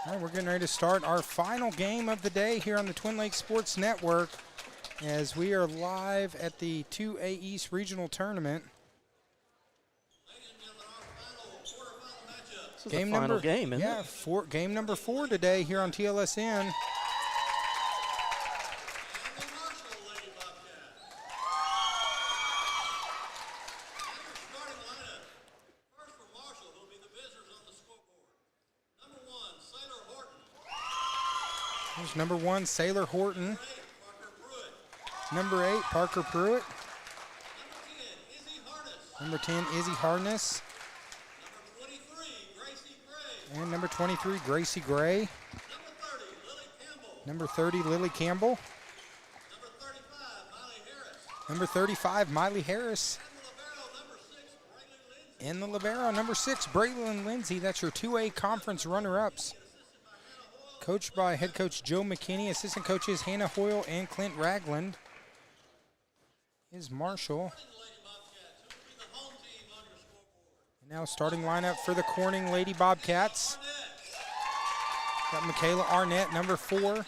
All right, we're getting ready to start our final game of the day here on the Twin Lakes Sports Network as we are live at the 2A East Regional Tournament. This is game the final game, isn't it? Game number 4 today here on TLSN. There's number 1, Sailor Horton. Number 8, Parker Pruitt. Number 10, Izzy Harness. And number 23, Gracie Gray. Number 30, Lily Campbell. Number 35, Miley Harris. And the libero, number 6, Braylon Lindsay. That's your 2A conference runner-ups. Coached by head coach Joe McKinney, assistant coaches Hannah Hoyle and Clint Ragland. Is Marshall. And now starting lineup for the Corning Lady Bobcats. Got Michaela Arnett, number 4.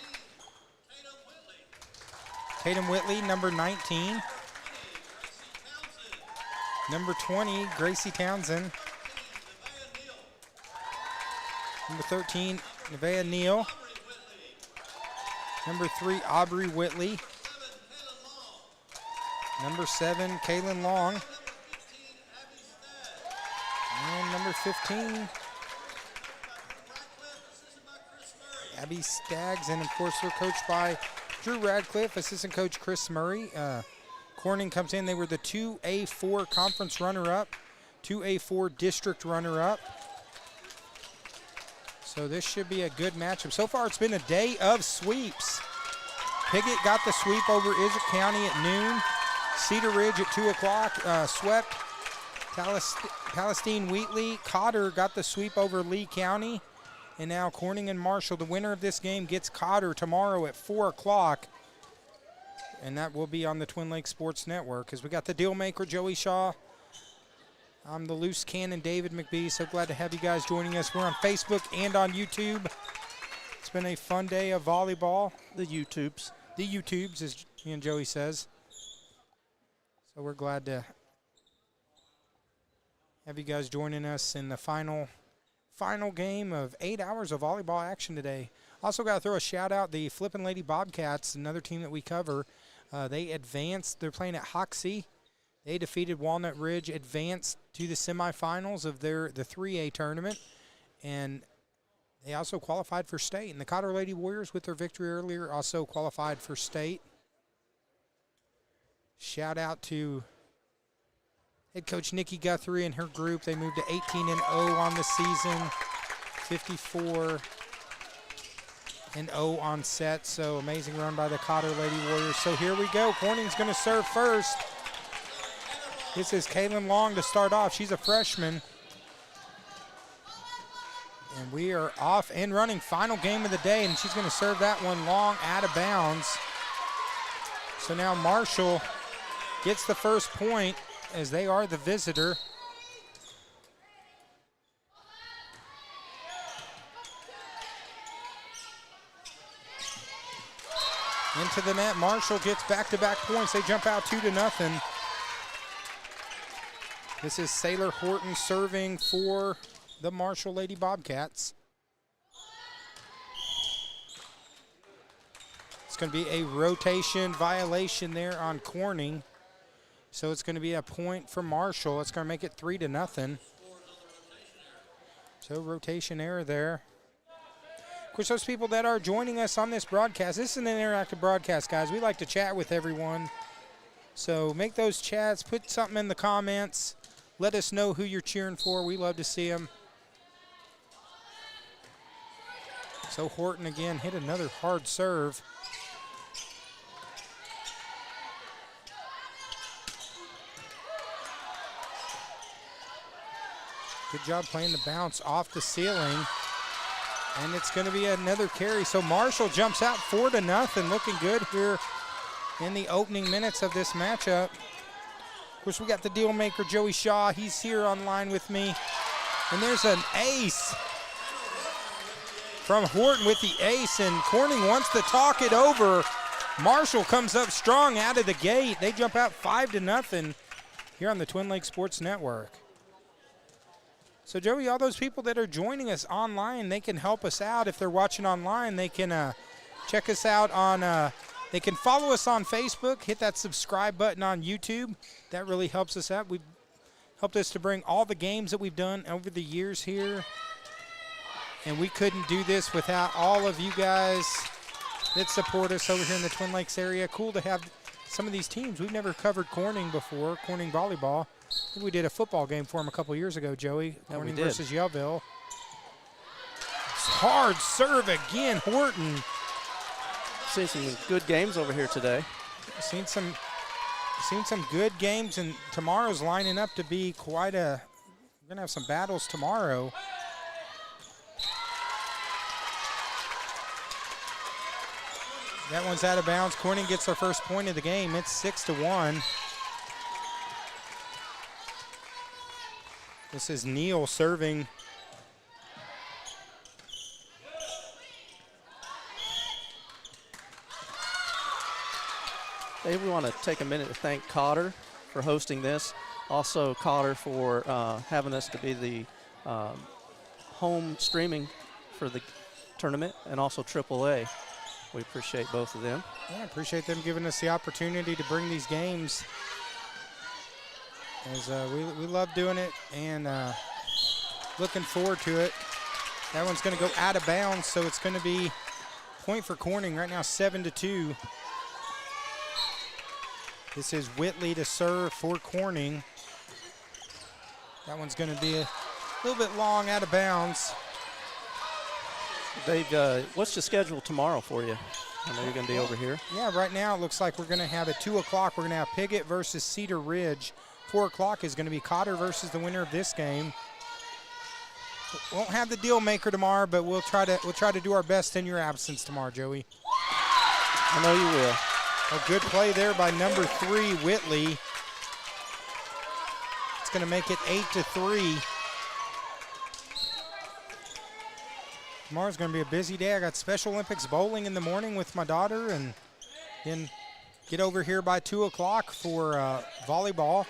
Tatum Whitley, number 19. Number 20, Gracie Townsend. Number 13, Nevaeh Neal. Number 3, Aubrey Whitley. Number 7, Kaylin Long. And number 15, Abby Staggs. And of course, they're coached by Drew Radcliffe, assistant coach Chris Murray. Corning comes in. They were the 2A4 conference runner-up, 2A4 district runner-up. So this should be a good matchup. So far, it's been a day of sweeps. Piggott got the sweep over Izard County at noon. Cedar Ridge at 2 o'clock swept Palestine Wheatley. Cotter got the sweep over Lee County. And now Corning and Marshall, the winner of this game, gets Cotter tomorrow at 4 o'clock. And that will be on the Twin Lakes Sports Network. Because we got the deal maker, Joey Shaw. I'm the loose cannon, David McBee. So glad to have you guys joining us. We're on Facebook and on YouTube. It's been a fun day of volleyball. The YouTubes, as me and Joey says. So we're glad to have you guys joining us in the final game of 8 hours of volleyball action today. Also got to throw a shout out, the Flippin' Lady Bobcats, another team that we cover. They advanced. They're playing at Hoxie. They defeated Walnut Ridge, advanced to the semifinals of the 3A tournament, and they also qualified for state. And the Cotter Lady Warriors, with their victory earlier, also qualified for state. Shout out to head coach Nikki Guthrie and her group. They moved to 18-0 on the season, 54-0 on set. So amazing run by the Cotter Lady Warriors. So here we go. Corning's going to serve first. This is Kaylin Long to start off. She's a freshman. And we are off and running. Final game of the day, and she's going to serve that one long out of bounds. So now Marshall gets the first point as they are the visitor. Into the net. Marshall gets back-to-back points. They jump out 2-0. This is Sailor Horton serving for the Marshall Lady Bobcats. It's going to be a rotation violation there on Corning. So it's going to be a point for Marshall. It's going to make it 3-0. So rotation error there. Of course, those people that are joining us on this broadcast, this is an interactive broadcast, guys. We like to chat with everyone. So make those chats. Put something in the comments. Let us know who you're cheering for. We love to see them. So Horton again hit another hard serve. Good job playing the bounce off the ceiling. And it's going to be another carry. So Marshall jumps out 4-0, looking good here in the opening minutes of this matchup. Of course, we got the deal maker, Joey Shaw. He's here online with me. And there's an ace from Horton with the ace, and Corning wants to talk it over. Marshall comes up strong out of the gate. They jump out 5-0 here on the Twin Lakes Sports Network. So, Joey, all those people that are joining us online, they can help us out. If they're watching online, they can check us out on, they can follow us on Facebook, hit that subscribe button on YouTube. That really helps us out. We've helped us to bring all the games that we've done over the years here. And we couldn't do this without all of you guys that support us over here in the Twin Lakes area. Cool to have some of these teams. We've never covered Corning before, Corning Volleyball. I think we did a football game for them a couple years ago, Joey. Corning versus Yellville. Hard serve again, Horton. Seen some good games over here today. Seen some good games, and tomorrow's lining up to be quite a, we're gonna have some battles tomorrow. That one's out of bounds. Corning gets their first point of the game. It's 6-1. This is Neal serving. Hey, we want to take a minute to thank Cotter for hosting this. Also, Cotter for having us to be the home streaming for the tournament, and also AAA. We appreciate both of them. Yeah, I appreciate them giving us the opportunity to bring these games. As we love doing it, and looking forward to it. That one's going to go out of bounds, so it's going to be point for Corning right now, 7-2. This is Whitley to serve for Corning. That one's going to be a little bit long, out of bounds. Dave, what's the schedule tomorrow for you? I know you're going to be over here. Yeah, right now it looks like we're going to have at 2 o'clock, we're going to have Piggott versus Cedar Ridge. 4 o'clock is going to be Cotter versus the winner of this game. Won't have the deal maker tomorrow, but we'll try to do our best in your absence tomorrow, Joey. I know you will. A good play there by number 3, Whitley. It's going to make it 8-3. Tomorrow's going to be a busy day. I got Special Olympics bowling in the morning with my daughter, and then get over here by 2 o'clock for volleyball.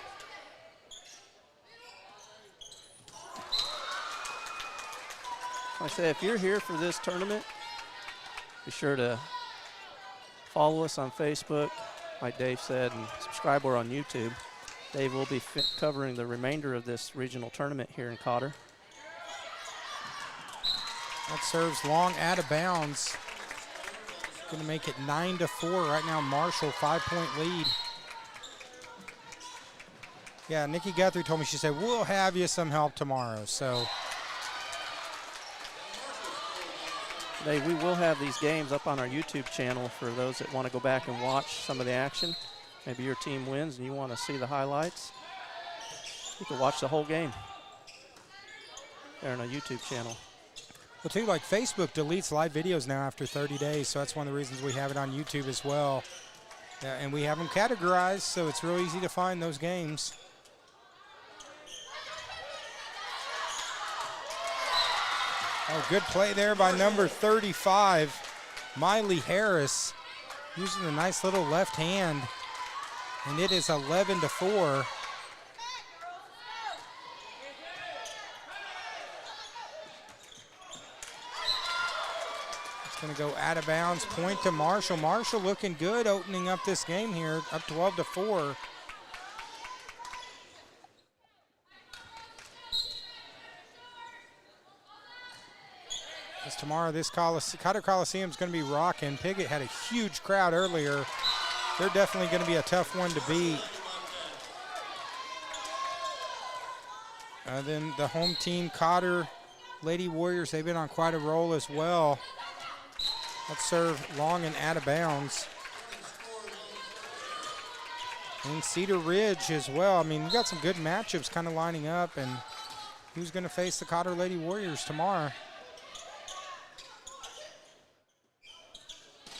Like I say, if you're here for this tournament, be sure to follow us on Facebook, like Dave said, and subscribe. We're on YouTube. Dave will be covering the remainder of this regional tournament here in Cotter. That serves long, out of bounds. Going to make it 9-4 right now. Marshall, 5-point lead. Yeah, Nikki Guthrie told me, she said, we'll have you some help tomorrow. So Dave, we will have these games up on our YouTube channel for those that want to go back and watch some of the action. Maybe your team wins and you want to see the highlights. You can watch the whole game there on our YouTube channel. Well, too, like Facebook deletes live videos now after 30 days, so that's one of the reasons we have it on YouTube as well. And we have them categorized, so it's real easy to find those games. Oh, good play there by number 35, Miley Harris, using a nice little left hand, and it is 11-4. Going to go out of bounds, point to Marshall. Marshall looking good, opening up this game here, up 12-4. As tomorrow, this Cotter Coliseum is going to be rocking. Piggott had a huge crowd earlier. They're definitely going to be a tough one to beat. Then the home team, Cotter Lady Warriors, they've been on quite a roll as well. Let's serve long and out of bounds. And Cedar Ridge as well. I mean, we've got some good matchups kind of lining up, and who's going to face the Cotter Lady Warriors tomorrow?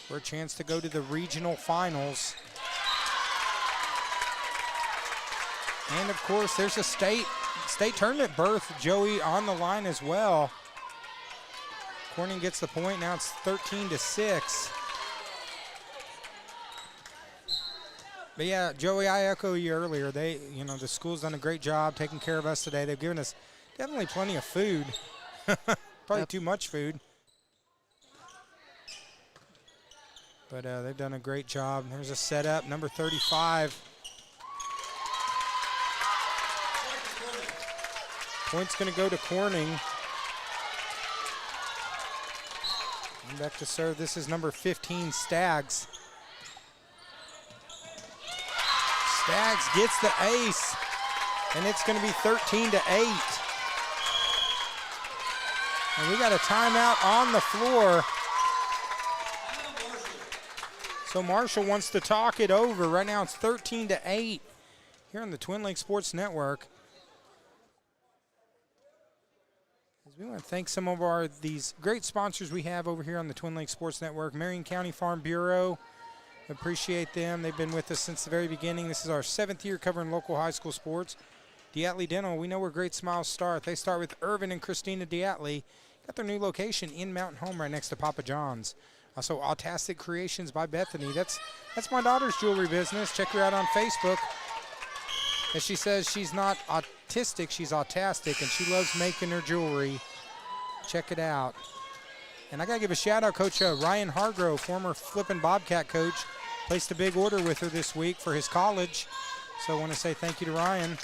For a chance to go to the regional finals. And of course, there's a state tournament berth, Joey, on the line as well. Corning gets the point. Now it's 13-6. But yeah, Joey, I echo you earlier. The school's done a great job taking care of us today. They've given us definitely plenty of food. Probably too much food. But they've done a great job. There's a setup, number 35. Point's going to go to Corning. And back to serve. This is number 15, Staggs. Staggs gets the ace, and it's going to be 13-8. And we got a timeout on the floor. So Marshall wants to talk it over. Right now it's 13-8 here on the Twin Lakes Sports Network. We want to thank some of these great sponsors we have over here on the Twin Lakes Sports Network. Marion County Farm Bureau, appreciate them. They've been with us since the very beginning. This is our 7th year covering local high school sports. Diatley Dental, we know where great smiles start. They start with Irvin and Christina Diatley. Got their new location in Mountain Home right next to Papa John's. Also, Autastic Creations by Bethany. That's my daughter's jewelry business. Check her out on Facebook. As she says, she's not autistic, she's autastic, and she loves making her jewelry. Check it out. And I got to give a shout-out, Coach Ryan Hargrove, former Flippin' Bobcat coach, placed a big order with her this week for his college. So I want to say thank you to Ryan.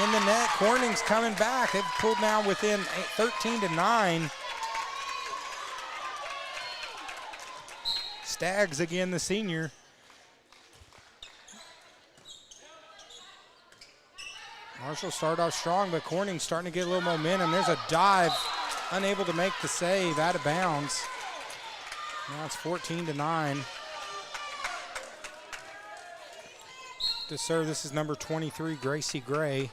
In the net, Corning's coming back. They've pulled now within 13-9. Staggs again, the senior. Marshall started off strong, but Corning's starting to get a little momentum. There's a dive, unable to make the save, out of bounds. Now it's 14-9. To serve, this is number 23, Gracie Gray.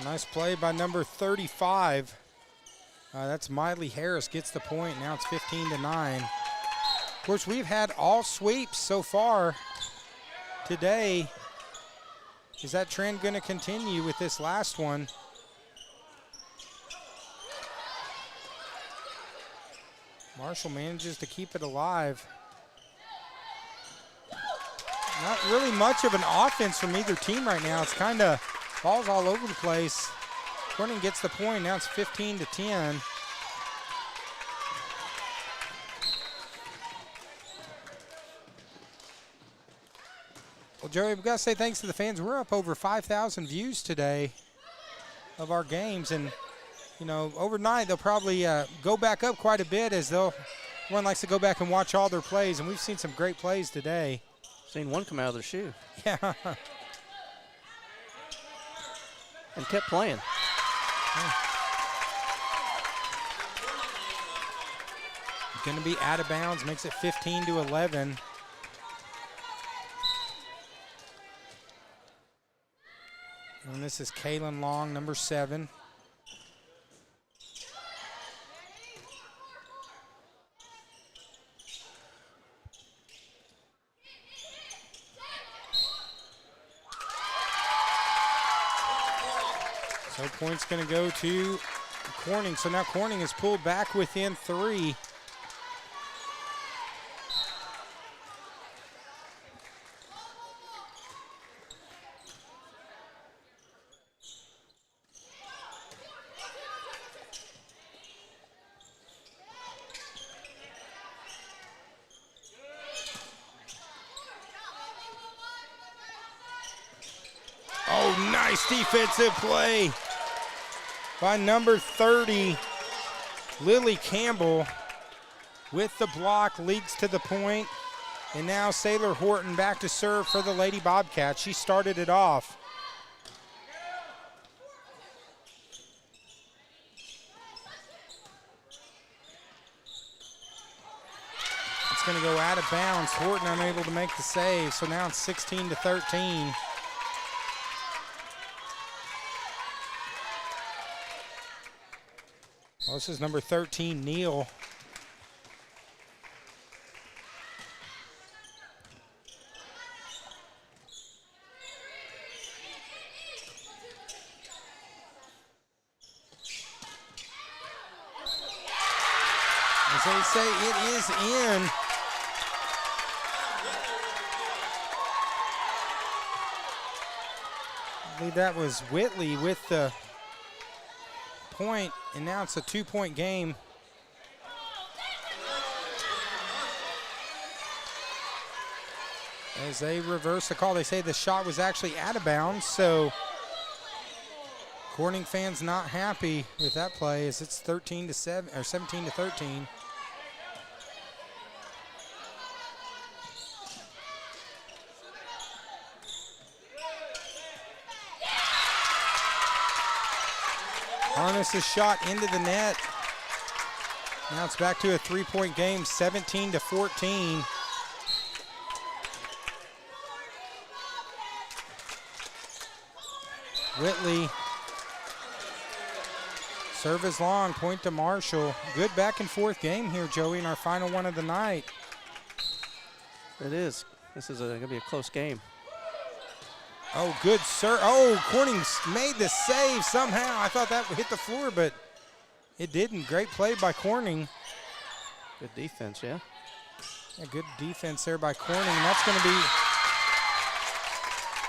Nice play by number 35. That's Miley Harris, gets the point. Now it's 15-9. Of course, we've had all sweeps so far today. Is that trend going to continue with this last one? Marshall manages to keep it alive. Not really much of an offense from either team right now. It's kind of balls all over the place. Corning gets the point. Now it's 15-10. Well, Joey, we've got to say thanks to the fans. We're up over 5,000 views today of our games. And, overnight they'll probably go back up quite a bit as everyone likes to go back and watch all their plays. And we've seen some great plays today. Seen one come out of their shoe. Yeah. And kept playing. Going to be out of bounds, makes it 15-11. And this is Kaylin Long, number 7. So point's going to go to Corning. So now Corning is pulled back within 3. Oh, nice defensive play by number 30, Lily Campbell, with the block, leads to the point. And now Sailor Horton back to serve for the Lady Bobcats. She started it off. It's going to go out of bounds. Horton unable to make the save, so now it's 16-13. Well, this is number 13, Neal. As they say, it is in. I believe that was Whitley with the point, and now it's a 2-point game. As they reverse the call, they say the shot was actually out of bounds, so Corning fans not happy with that play as it's 13-7 or 17-13. Harness's shot into the net. Now it's back to a 3-point game, 17-14. Whitley, serve is long, point to Marshall. Good back and forth game here, Joey, in our final one of the night. It is. This is going to be a close game. Oh, good serve. Oh, Corning made the save somehow. I thought that hit the floor, but it didn't. Great play by Corning. Good defense, yeah. Yeah, good defense there by Corning. That's going to be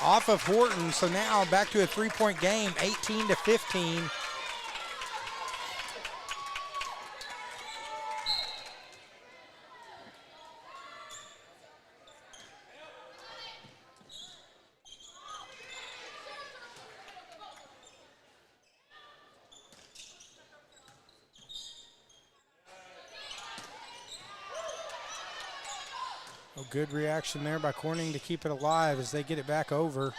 off of Horton. So now back to a 3-point game, 18-15. Good reaction there by Corning to keep it alive as they get it back over.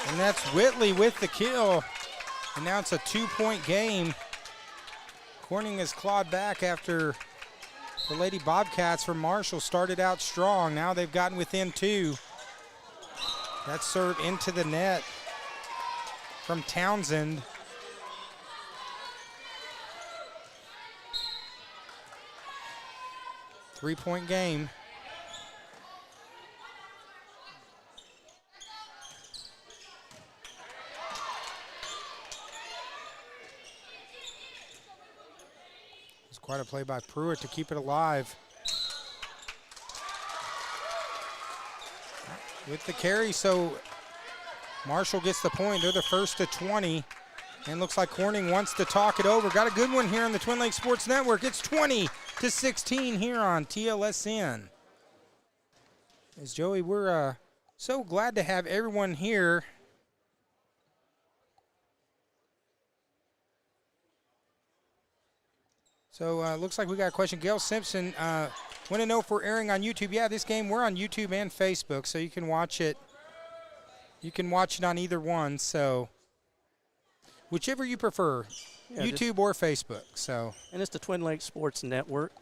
And that's Whitley with the kill. And now it's a 2-point game. Corning has clawed back after the Lady Bobcats from Marshall started out strong. Now they've gotten within 2. That serve into the net from Townsend. Three-point game. It's quite a play by Pruitt to keep it alive. With the carry, so Marshall gets the point. They're the first to 20. And looks like Corning wants to talk it over. Got a good one here on the Twin Lakes Sports Network. It's 20-16 here on TLSN. As Joey, we're so glad to have everyone here. So looks like we got a question. Gail Simpson, want to know if we're airing on YouTube. Yeah, this game, we're on YouTube and Facebook, so you can watch it. You can watch it on either one, so whichever you prefer, yeah, YouTube or Facebook. So. And it's the Twin Lakes Sports Network.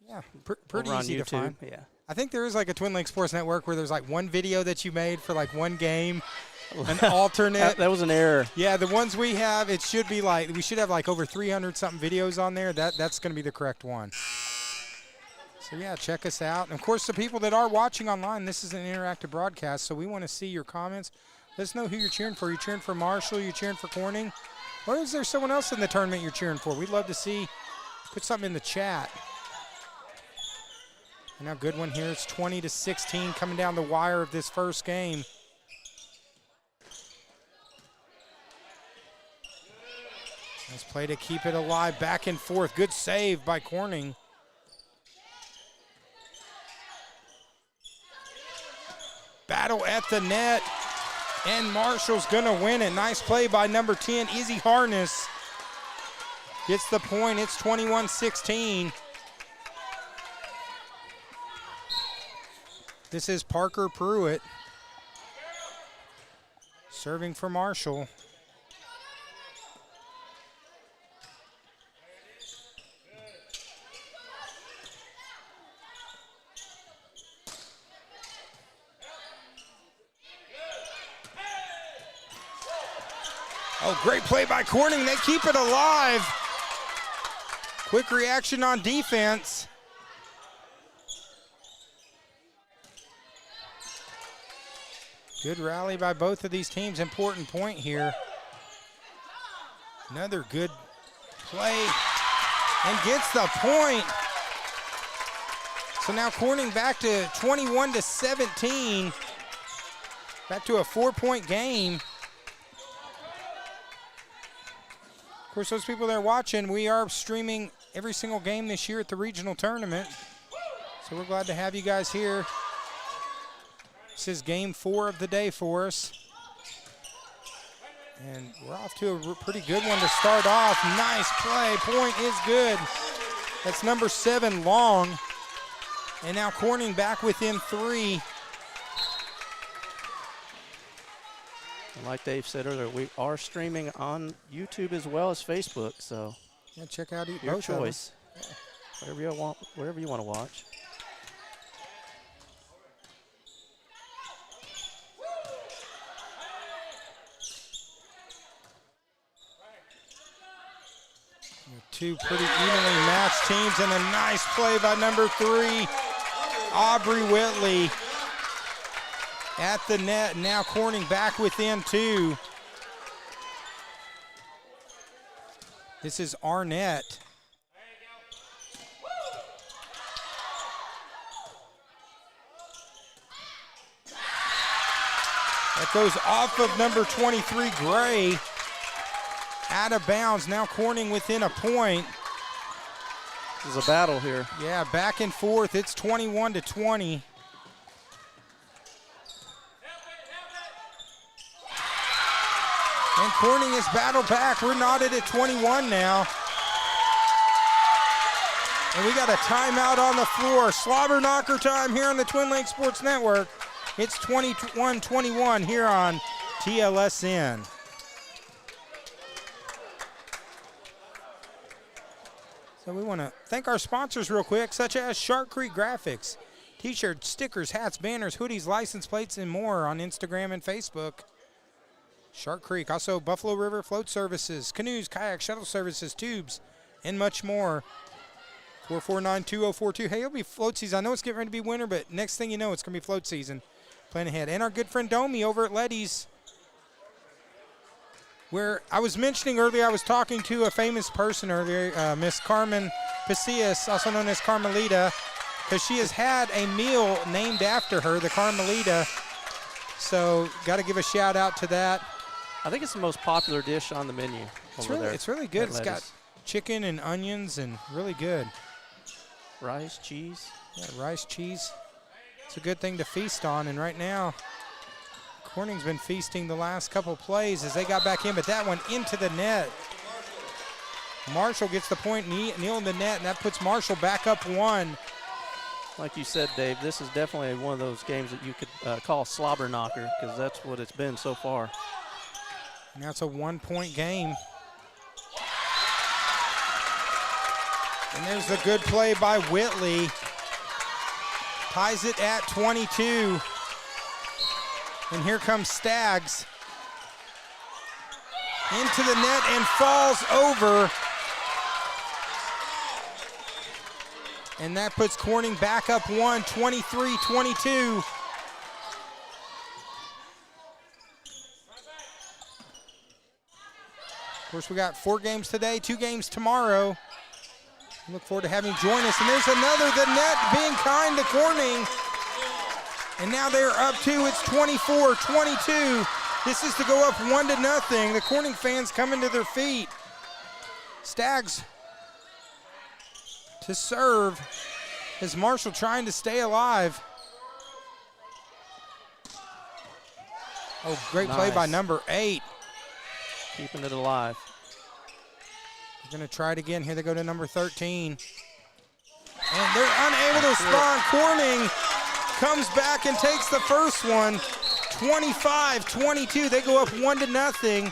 Yeah, pretty easy to find. Yeah. I think there is like a Twin Lakes Sports Network where there's like one video that you made for like one game, an alternate. That was an error. Yeah, the ones we have, it should be like, we should have like over 300 something videos on there. That's going to be the correct one. So, yeah, check us out. And, of course, the people that are watching online, this is an interactive broadcast, so we want to see your comments. Let us know who you're cheering for. You're cheering for Marshall? You're cheering for Corning? Or is there someone else in the tournament you're cheering for? We'd love to see. Put something in the chat. And now good one here. It's 20-16 coming down the wire of this first game. Nice play to keep it alive. Back and forth. Good save by Corning. Battle at the net, and Marshall's gonna win it. Nice play by number 10, Izzy Harness. Gets the point, it's 21-16. This is Parker Pruitt serving for Marshall. Oh, great play by Corning. They keep it alive. Quick reaction on defense. Good rally by both of these teams. Important point here. Another good play and gets the point. So now Corning back to 21-17. Back to a 4-point game. Of course, those people that are watching, we are streaming every single game this year at the regional tournament. So we're glad to have you guys here. This is game 4 of the day for us. And we're off to a pretty good one to start off. Nice play, point is good. That's number 7, Long. And now Corning back within 3. Like Dave said earlier, we are streaming on YouTube as well as Facebook, so yeah, check out your choice. Whatever you want to watch. Two pretty evenly matched teams, and a nice play by number 3, Aubrey Whitley. At the net, now Corning back within 2. This is Arnett. That goes off of number 23, Gray. Out of bounds, now Corning within a point. This is a battle here. Yeah, back and forth, it's 21-20. And Corning has battled back. We're knotted at 21 now. And we got a timeout on the floor. Slobber knocker time here on the Twin Lakes Sports Network. It's 21-21 here on TLSN. So we want to thank our sponsors real quick, such as Shark Creek Graphics. T-shirts, stickers, hats, banners, hoodies, license plates, and more on Instagram and Facebook. Shark Creek, also Buffalo River Float Services, canoes, kayaks, shuttle services, tubes, and much more. 449-2042. Hey, it'll be float season. I know it's getting ready to be winter, but next thing you know, it's going to be float season. Plan ahead. And our good friend Domi over at Letty's, where I was mentioning earlier, I was talking to a famous person earlier, Miss Carmen Pasillas, also known as Carmelita, because she has had a meal named after her, the Carmelita. So got to give a shout out to that. I think it's the most popular dish on the menu. It's really good. It's got chicken and onions and really good. Rice, cheese. Yeah, rice, cheese. It's a good thing to feast on. And right now, Corning's been feasting the last couple plays as they got back in, but that one into the net. Marshall gets the point, Neil in the net, and that puts Marshall back up 1. Like you said, Dave, this is definitely one of those games that you could call slobber knocker, because that's what it's been so far. Now it's a 1-point game. And there's the good play by Whitley. Ties it at 22. And here comes Staggs. Into the net and falls over. And that puts Corning back up 1, 23-22. Of course, we got 4 games today, 2 games tomorrow. Look forward to having you join us. And there's another, the net being kind to Corning. And now they're up 2. It's 24-22. This is to go up 1-0. The Corning fans coming to their feet. Staggs to serve as Marshall trying to stay alive. Oh, great play by number 8. Keeping it alive. They're going to try it again. Here they go to number 13. And they're unable to respond. Corning comes back and takes the first one. 25-22. They go up 1-0.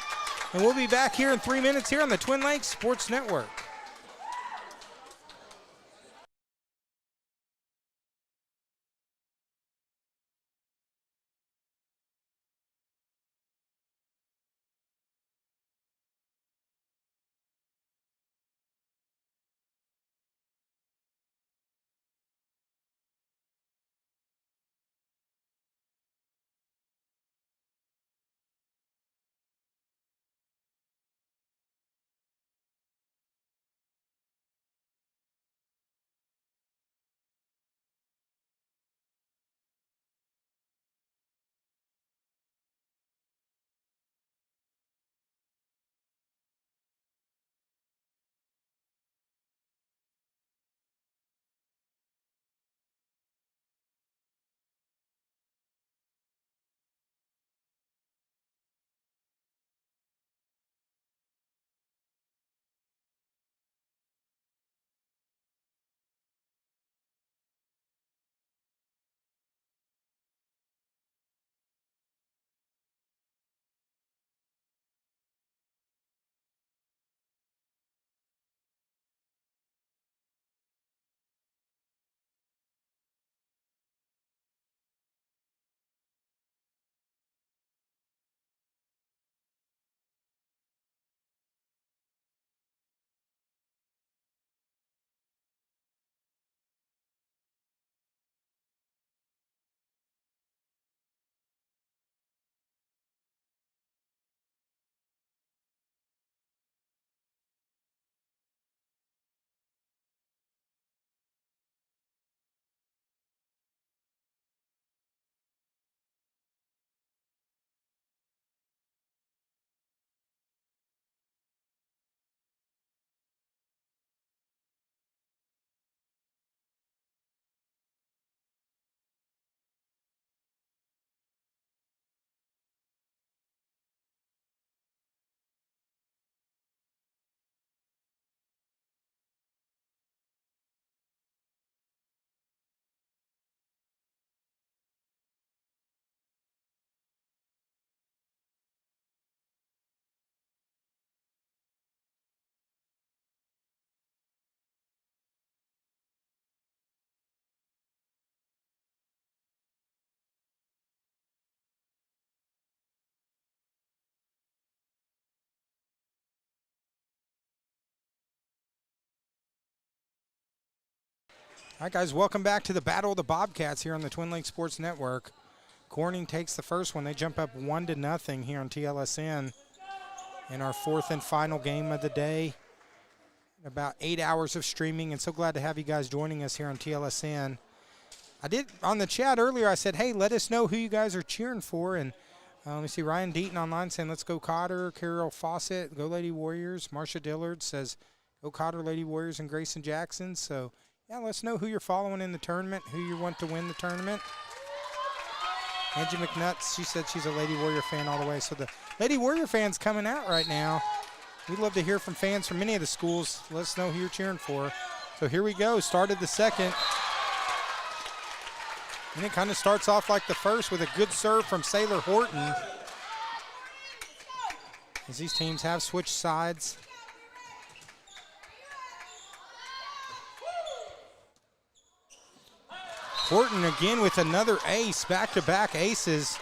And we'll be back here in 3 minutes here on the Twin Lakes Sports Network. All right, guys, welcome back to the Battle of the Bobcats here on the Twin Lakes Sports Network. Corning takes the first one. They jump up 1-0 here on TLSN in our fourth and final game of the day. About 8 hours of streaming, and so glad to have you guys joining us here on TLSN. I did on the chat earlier, I said, hey, let us know who you guys are cheering for. And let me see, Ryan Deaton online saying, let's go Cotter. Carol Fawcett, go Lady Warriors. Marsha Dillard says, go Cotter, Lady Warriors, and Grayson Jackson. So, yeah, let us know who you're following in the tournament, who you want to win the tournament. Angie McNutt, she said she's a Lady Warrior fan all the way. So the Lady Warrior fans coming out right now. We'd love to hear from fans from many of the schools. Let us know who you're cheering for. So here we go, started the second. And it kind of starts off like the first with a good serve from Sailor Horton. As these teams have switched sides. Horton again with another ace, back-to-back aces.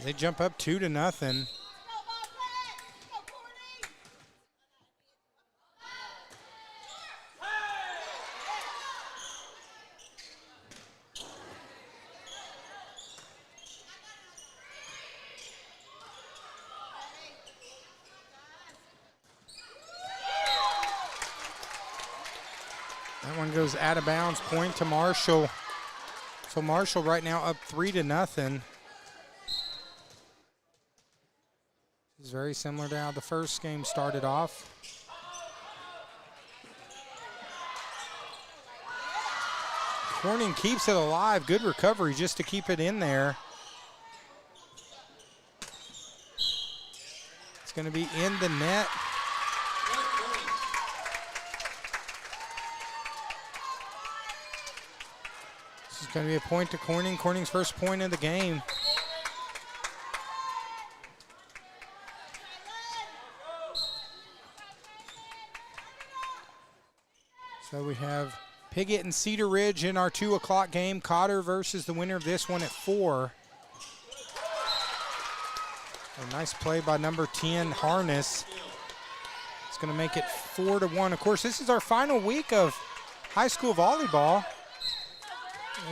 They jump up 2-0. That one goes out of bounds, point to Marshall. So Marshall right now up 3-0. It's very similar to how the first game started off. Corning keeps it alive. Good recovery just to keep it in there. It's going to be in the net. This is going to be a point to Corning. Corning's first point of the game. So we have Piggott and Cedar Ridge in our 2 o'clock game. Cotter versus the winner of this one at 4. A nice play by number 10, Harness. It's going to make it 4-1. Of course, this is our final week of high school volleyball.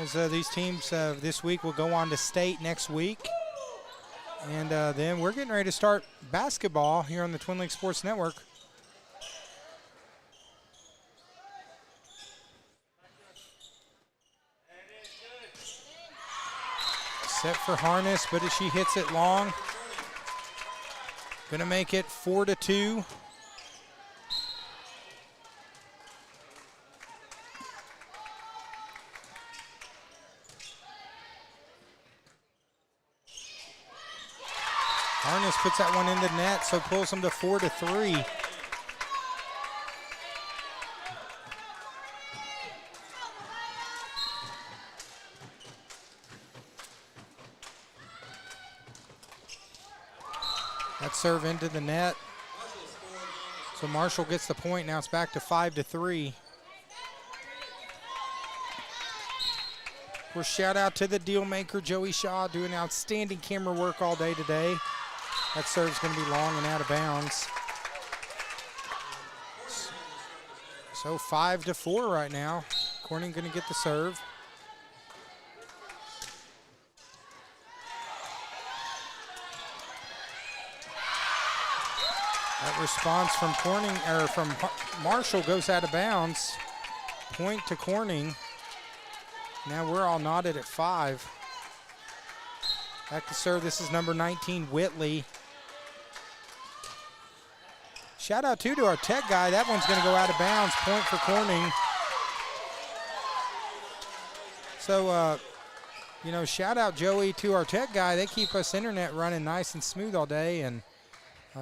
As these teams this week will go on to state next week. And then we're getting ready to start basketball here on the Twin Lakes Sports Network. Set for Harness, but as she hits it long, gonna make it 4-2. Harness puts that one in the net, so pulls them to 4-3. That serve into the net. So Marshall gets the point. Now it's back to 5-3. Of course, shout out to the deal maker, Joey Shaw, doing outstanding camera work all day today. That serve's going to be long and out of bounds. So 5-4 right now. Corning going to get the serve. That response from Corning, or from Marshall, goes out of bounds. Point to Corning. Now we're all knotted at 5. Back to serve. This is number 19, Whitley. Shout out too to our tech guy. That one's going to go out of bounds. Point for Corning. So, you know, shout out Joey to our tech guy. They keep us internet running nice and smooth all day. And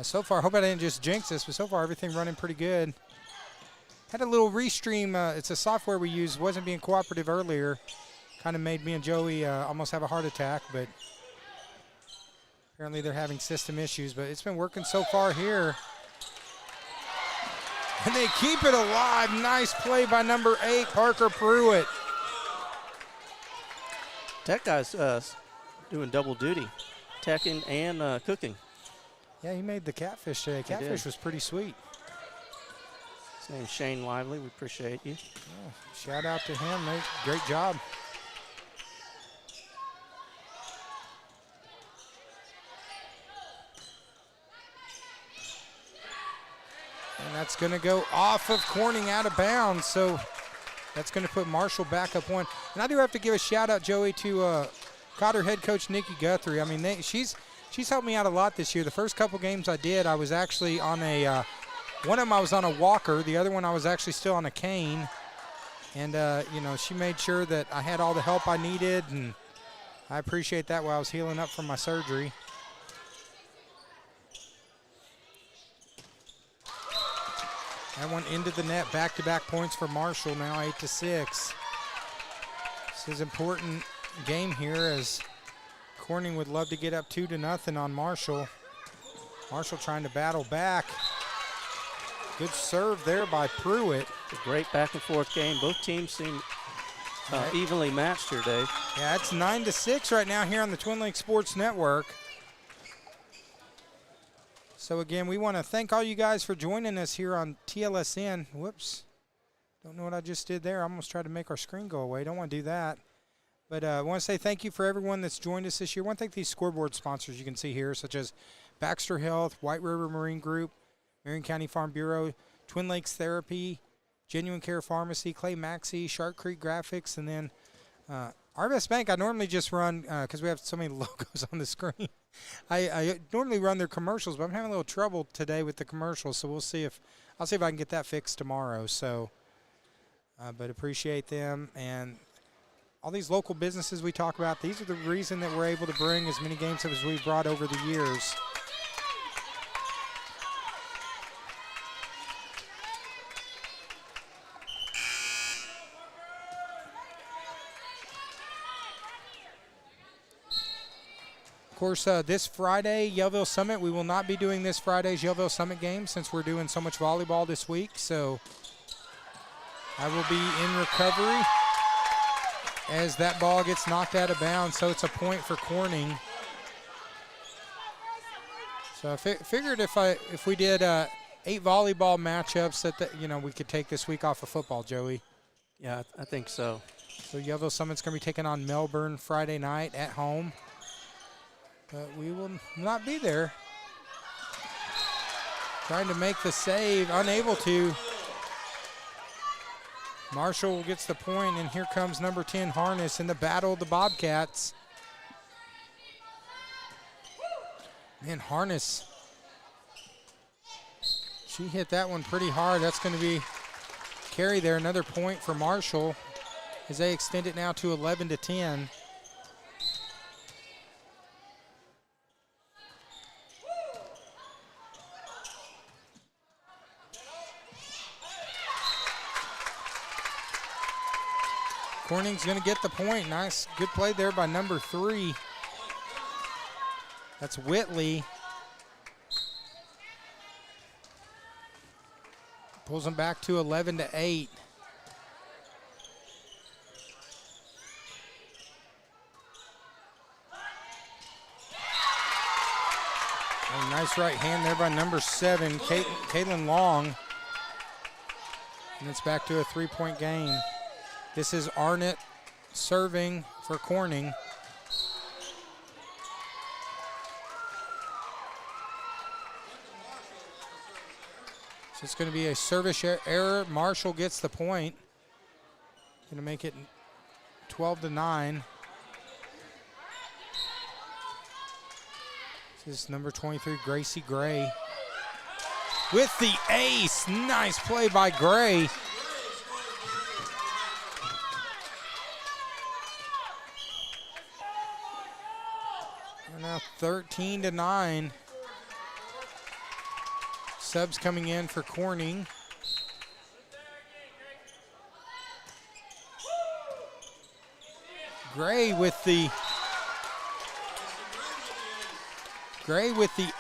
so far, I hope I didn't just jinx this, but so far everything running pretty good. Had a little restream. It's a software we use. Wasn't being cooperative earlier. Kind of made me and Joey almost have a heart attack, but apparently they're having system issues. But it's been working so far here. And they keep it alive. Nice play by number 8, Parker Pruitt. Tech guy's doing double duty, teching and cooking. Yeah, he made the catfish today. Catfish was pretty sweet. His name's Shane Lively. We appreciate you. Yeah, shout out to him. Great job. And that's going to go off of Corning, out of bounds. So that's going to put Marshall back up one. And I do have to give a shout out, Joey, to Cotter head coach Nikki Guthrie. I mean, she's helped me out a lot this year. The first couple games I did, I was actually on a one of them I was on a walker. The other one I was actually still on a cane. And, you know, she made sure that I had all the help I needed, and I appreciate that while I was healing up from my surgery. That one into the net, back-to-back points for Marshall, now 8-6. This is an important game here, as Corning would love to get up 2-0 on Marshall. Marshall trying to battle back. Good serve there by Pruitt. A great back-and-forth game. Both teams seem evenly matched here, Dave. Yeah, it's 9-6 right now here on the Twin Lakes Sports Network. So again, we want to thank all you guys for joining us here on TLSN. Whoops. Don't know what I just did there. I almost tried to make our screen go away. Don't want to do that. But I want to say thank you for everyone that's joined us this year. I want to thank these scoreboard sponsors you can see here, such as Baxter Health, White River Marine Group, Marion County Farm Bureau, Twin Lakes Therapy, Genuine Care Pharmacy, Clay Maxey, Shark Creek Graphics, and then Arvest Bank. I normally just run, because we have so many logos on the screen, I normally run their commercials, but I'm having a little trouble today with the commercials, so I'll see if I can get that fixed tomorrow. So, but appreciate them, and all these local businesses we talk about, these are the reason that we're able to bring as many games as we've brought over the years. Of course, this Friday, Yellville Summit, we will not be doing this Friday's Yellville Summit game since we're doing so much volleyball this week. So I will be in recovery as that ball gets knocked out of bounds. So it's a point for Corning. So I figured if we did 8 volleyball matchups that we could take this week off of football, Joey. Yeah, I think so. So Yellville Summit's going to be taking on Melbourne Friday night at home. But we will not be there. Trying to make the save, unable to. Marshall gets the point, and here comes number 10, Harness, in the battle of the Bobcats. Man, Harness, she hit that one pretty hard. That's going to be carry there. Another point for Marshall as they extend it now to 11-10. Corning's going to get the point. Nice, good play there by number 3. That's Whitley. Pulls them back to 11-8. Oh, nice right hand there by number 7, Caitlin Long. And it's back to a 3-point game. This is Arnett serving for Corning. So it's going to be a service error. Marshall gets the point. Going to make it 12-9. This is number 23, Gracie Gray. With the ace. Nice play by Gray. Now 13-9. Subs coming in for Corning. Gray with the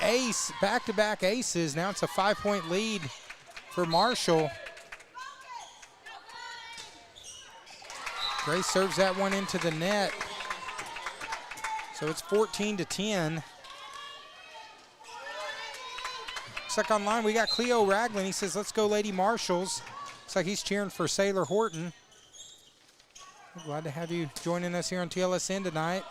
ace, back-to-back aces. Now it's a 5-point lead for Marshall. Gray serves that one into the net. So it's 14-10. Looks like online we got Cleo Ragland. He says, let's go Lady Marshalls. Looks like he's cheering for Sailor Horton. We're glad to have you joining us here on TLSN tonight.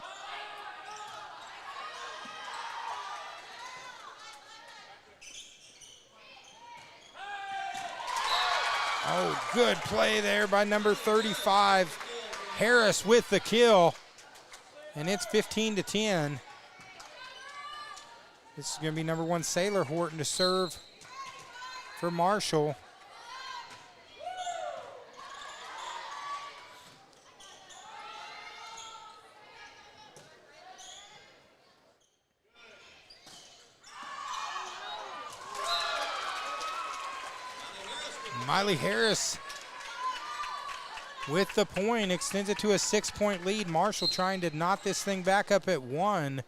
Oh, good play there by number 35. Harris with the kill. And it's 15-10. This is going to be number 1 Sailor Horton to serve for Marshall. Miley Harris with the point, extends it to a 6-point lead. Marshall trying to knot this thing back up at 1.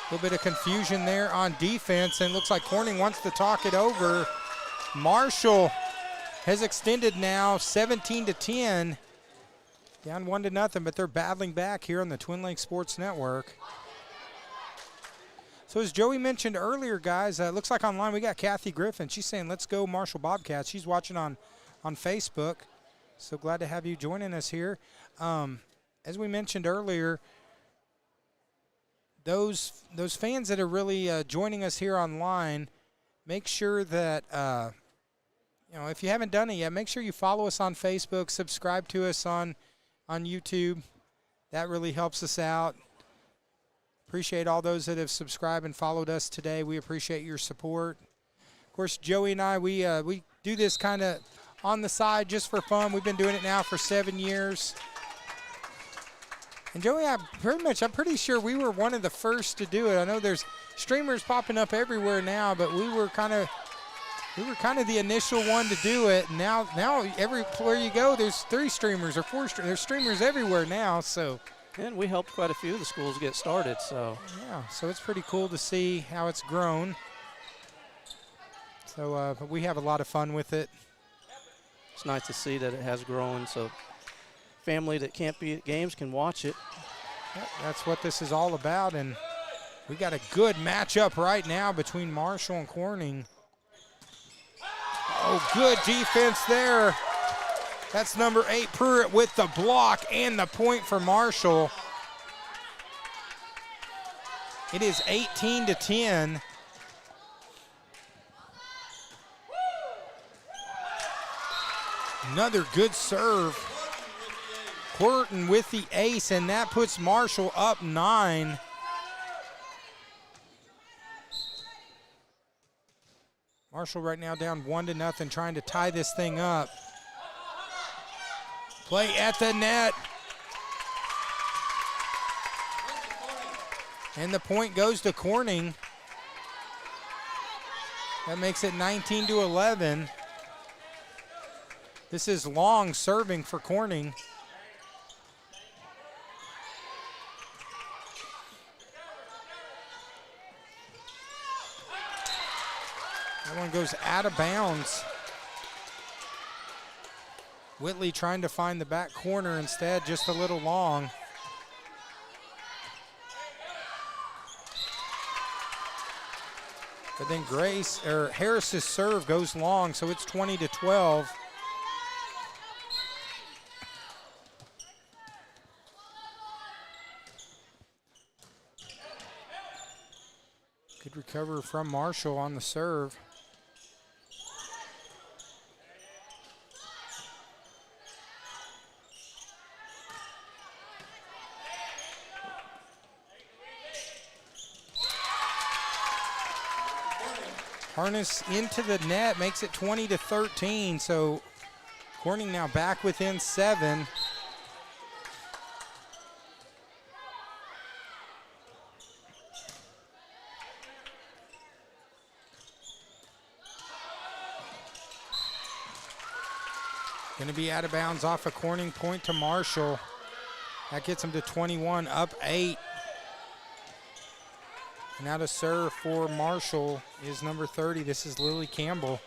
A little bit of confusion there on defense, and looks like Corning wants to talk it over. Marshall has extended now 17-10, down 1-0, but they're battling back here on the Twin Lakes Sports Network. So as Joey mentioned earlier, guys, looks like online we got Kathy Griffin. She's saying, let's go Marshall Bobcats. She's watching on Facebook. So glad to have you joining us here. As we mentioned earlier, those fans that are really joining us here online, make sure that, if you haven't done it yet, make sure you follow us on Facebook, subscribe to us on YouTube. That really helps us out. Appreciate all those that have subscribed and followed us today. We appreciate your support. Of course, Joey and I, we do this kind of on the side just for fun. We've been doing it now for 7 years. And Joey, I'm pretty sure we were one of the first to do it. I know there's streamers popping up everywhere now, but we were kind of the initial one to do it. Now everywhere you go, there's 3 streamers or 4 streamers. There's streamers everywhere now, so. And we helped quite a few of the schools get started, so. Yeah, so it's pretty cool to see how it's grown. So but we have a lot of fun with it. It's nice to see that it has grown, so family that can't be at games can watch it. Yep, that's what this is all about, and we got a good matchup right now between Marshall and Corning. Oh, good defense there. That's number 8, Pruitt, with the block and the point for Marshall. It is 18-10. Another good serve. Horton with the ace, and that puts Marshall up 9. Marshall right now down 1-0, trying to tie this thing up. Play at the net. And the point goes to Corning. That makes it 19-11. This is Long serving for Corning. That one goes out of bounds. Whitley trying to find the back corner instead, just a little long. But then Harris's serve goes long, so it's 20-12. Good recovery from Marshall on the serve. Harness into the net, makes it 20-13. So Corning now back within 7. Going to be out of bounds off a Corning, point to Marshall. That gets him to 21, up 8. Now to serve for Marshall is number 30. This is Lily Campbell.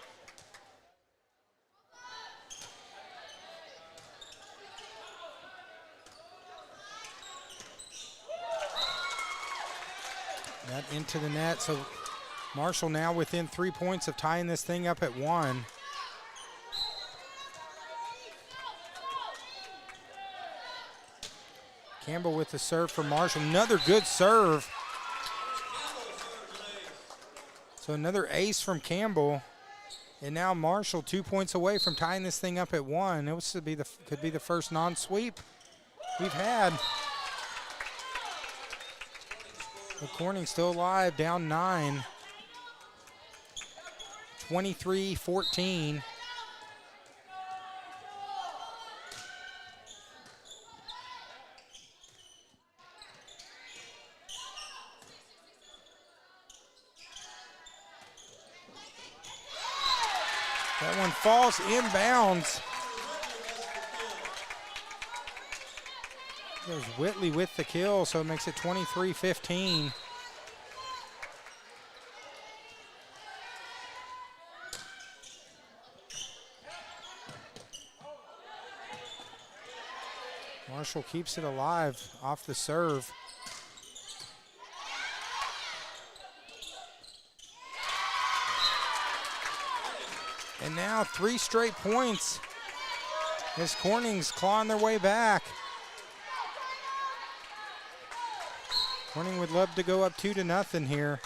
Shot into the net, so Marshall now within 3 points of tying this thing up at 1. Campbell with the serve for Marshall. Another good serve. So another ace from Campbell. And now Marshall 2 points away from tying this thing up at 1. It could be the first non-sweep we've had. But Corning still alive, down 9. 23-14. That one falls inbounds. Goes Whitley with the kill, so it makes it 23-15. Marshall keeps it alive off the serve. And now 3 straight points as Corning's clawing their way back. Corning would love to go up 2-0 here.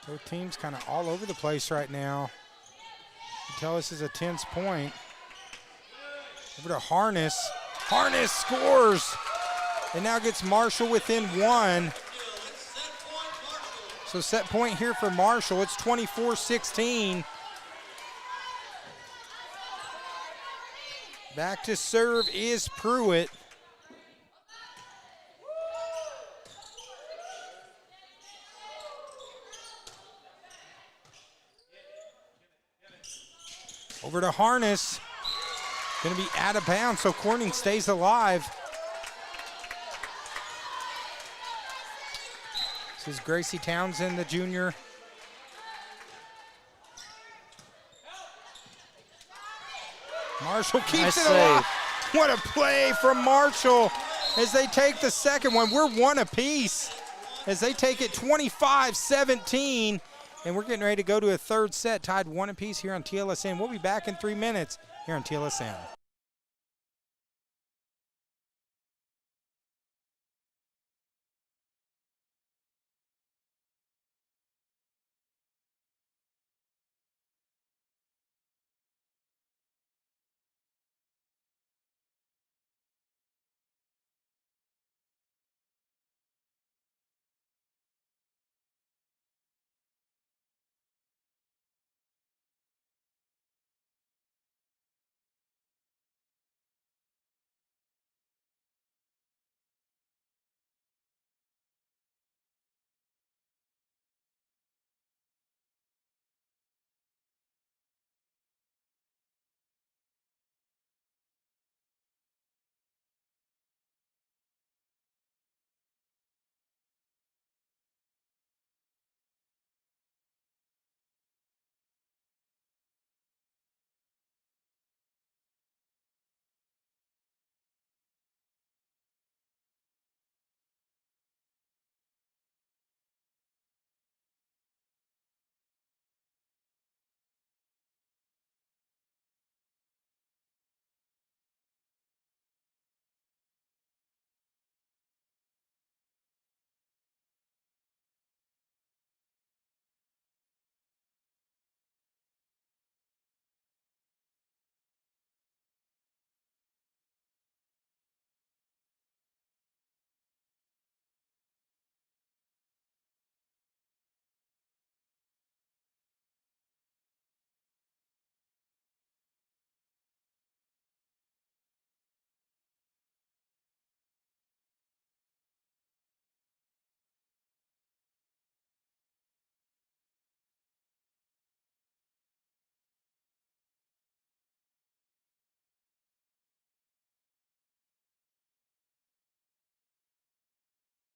Both teams kind of all over the place right now. You can tell this is a tense point. Over to Harness. Harness scores! And now gets Marshall within 1. So set point here for Marshall. It's 24-16. Back to serve is Pruitt. Over to Harness. Going to be out of bounds, so Corning stays alive. This is Gracie Townsend, the junior. Marshall keeps it alive. What a play from Marshall as they take the second one. We're 1 apiece as they take it 25-17. And we're getting ready to go to a third set, tied 1 apiece here on TLSN. We'll be back in 3 minutes here on TLSN.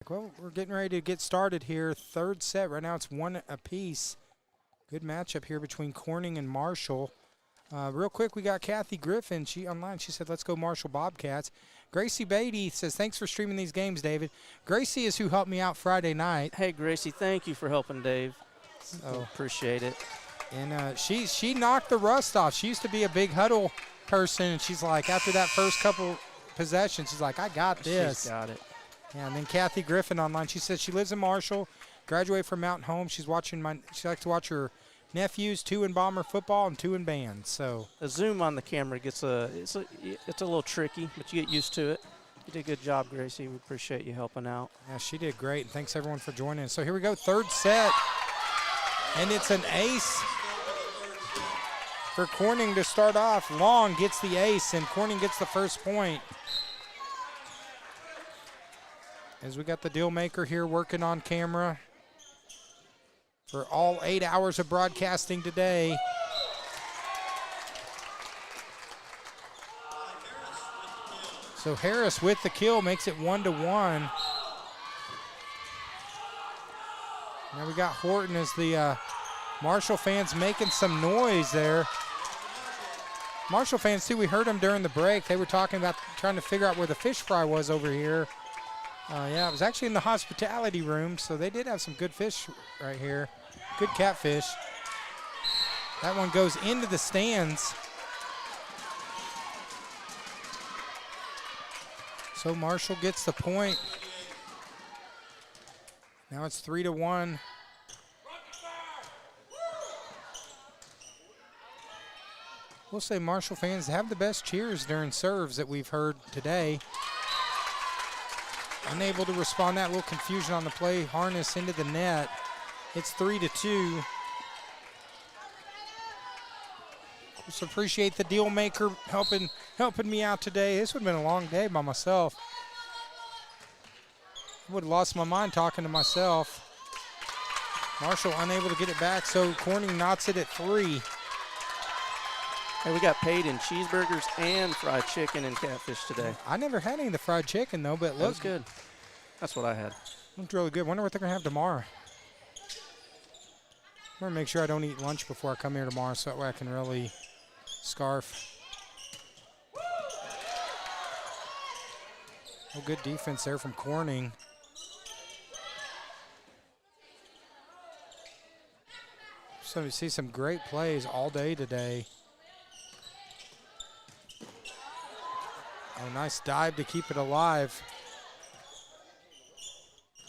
Well, we're getting ready to get started here. Third set. Right now it's 1 apiece. Good matchup here between Corning and Marshall. Real quick, we got Kathy Griffin. She online. She said, let's go Marshall Bobcats. Gracie Beatty says, thanks for streaming these games, David. Gracie is who helped me out Friday night. Hey, Gracie, thank you for helping Dave. Oh. Appreciate it. And she knocked the rust off. She used to be a big huddle person, and she's like, after that first couple possessions, she's like, I got this. She's got it. Yeah, and then Kathy Griffin online. She says she lives in Marshall, graduated from Mountain Home. She likes to watch her nephews, 2 in Bomber football and 2 in band. So the zoom on the camera it's a little tricky, but you get used to it. You did a good job, Gracie. We appreciate you helping out. Yeah, she did great, and thanks everyone for joining. So here we go, third set, and it's an ace for Corning to start off. Long gets the ace, and Corning gets the first point. As we got the deal maker here working on camera for all 8 hours of broadcasting today. So Harris with the kill makes it 1-1. Now we got Horton as the Marshall fans making some noise there. Marshall fans too, we heard them during the break. They were talking about trying to figure out where the fish fry was over here. Yeah, it was actually in the hospitality room, so they did have some good fish right here. Good catfish. That one goes into the stands. So Marshall gets the point. Now it's 3-1. We'll say Marshall fans have the best cheers during serves that we've heard today. Unable to respond. That little confusion on the play. Harness into the net. It's 3-2. Just appreciate the deal maker helping me out today. This would have been a long day by myself. I would have lost my mind talking to myself. Marshall unable to get it back, so Corning knots it at 3. Hey, we got paid in cheeseburgers and fried chicken and catfish today. I never had any of the fried chicken, though, but it looks good. That's what I had. Looked really good. Wonder what they're going to have tomorrow. I'm going to make sure I don't eat lunch before I come here tomorrow so that way I can really scarf. Oh, good defense there from Corning. So we see some great plays all day today. Oh, nice dive to keep it alive.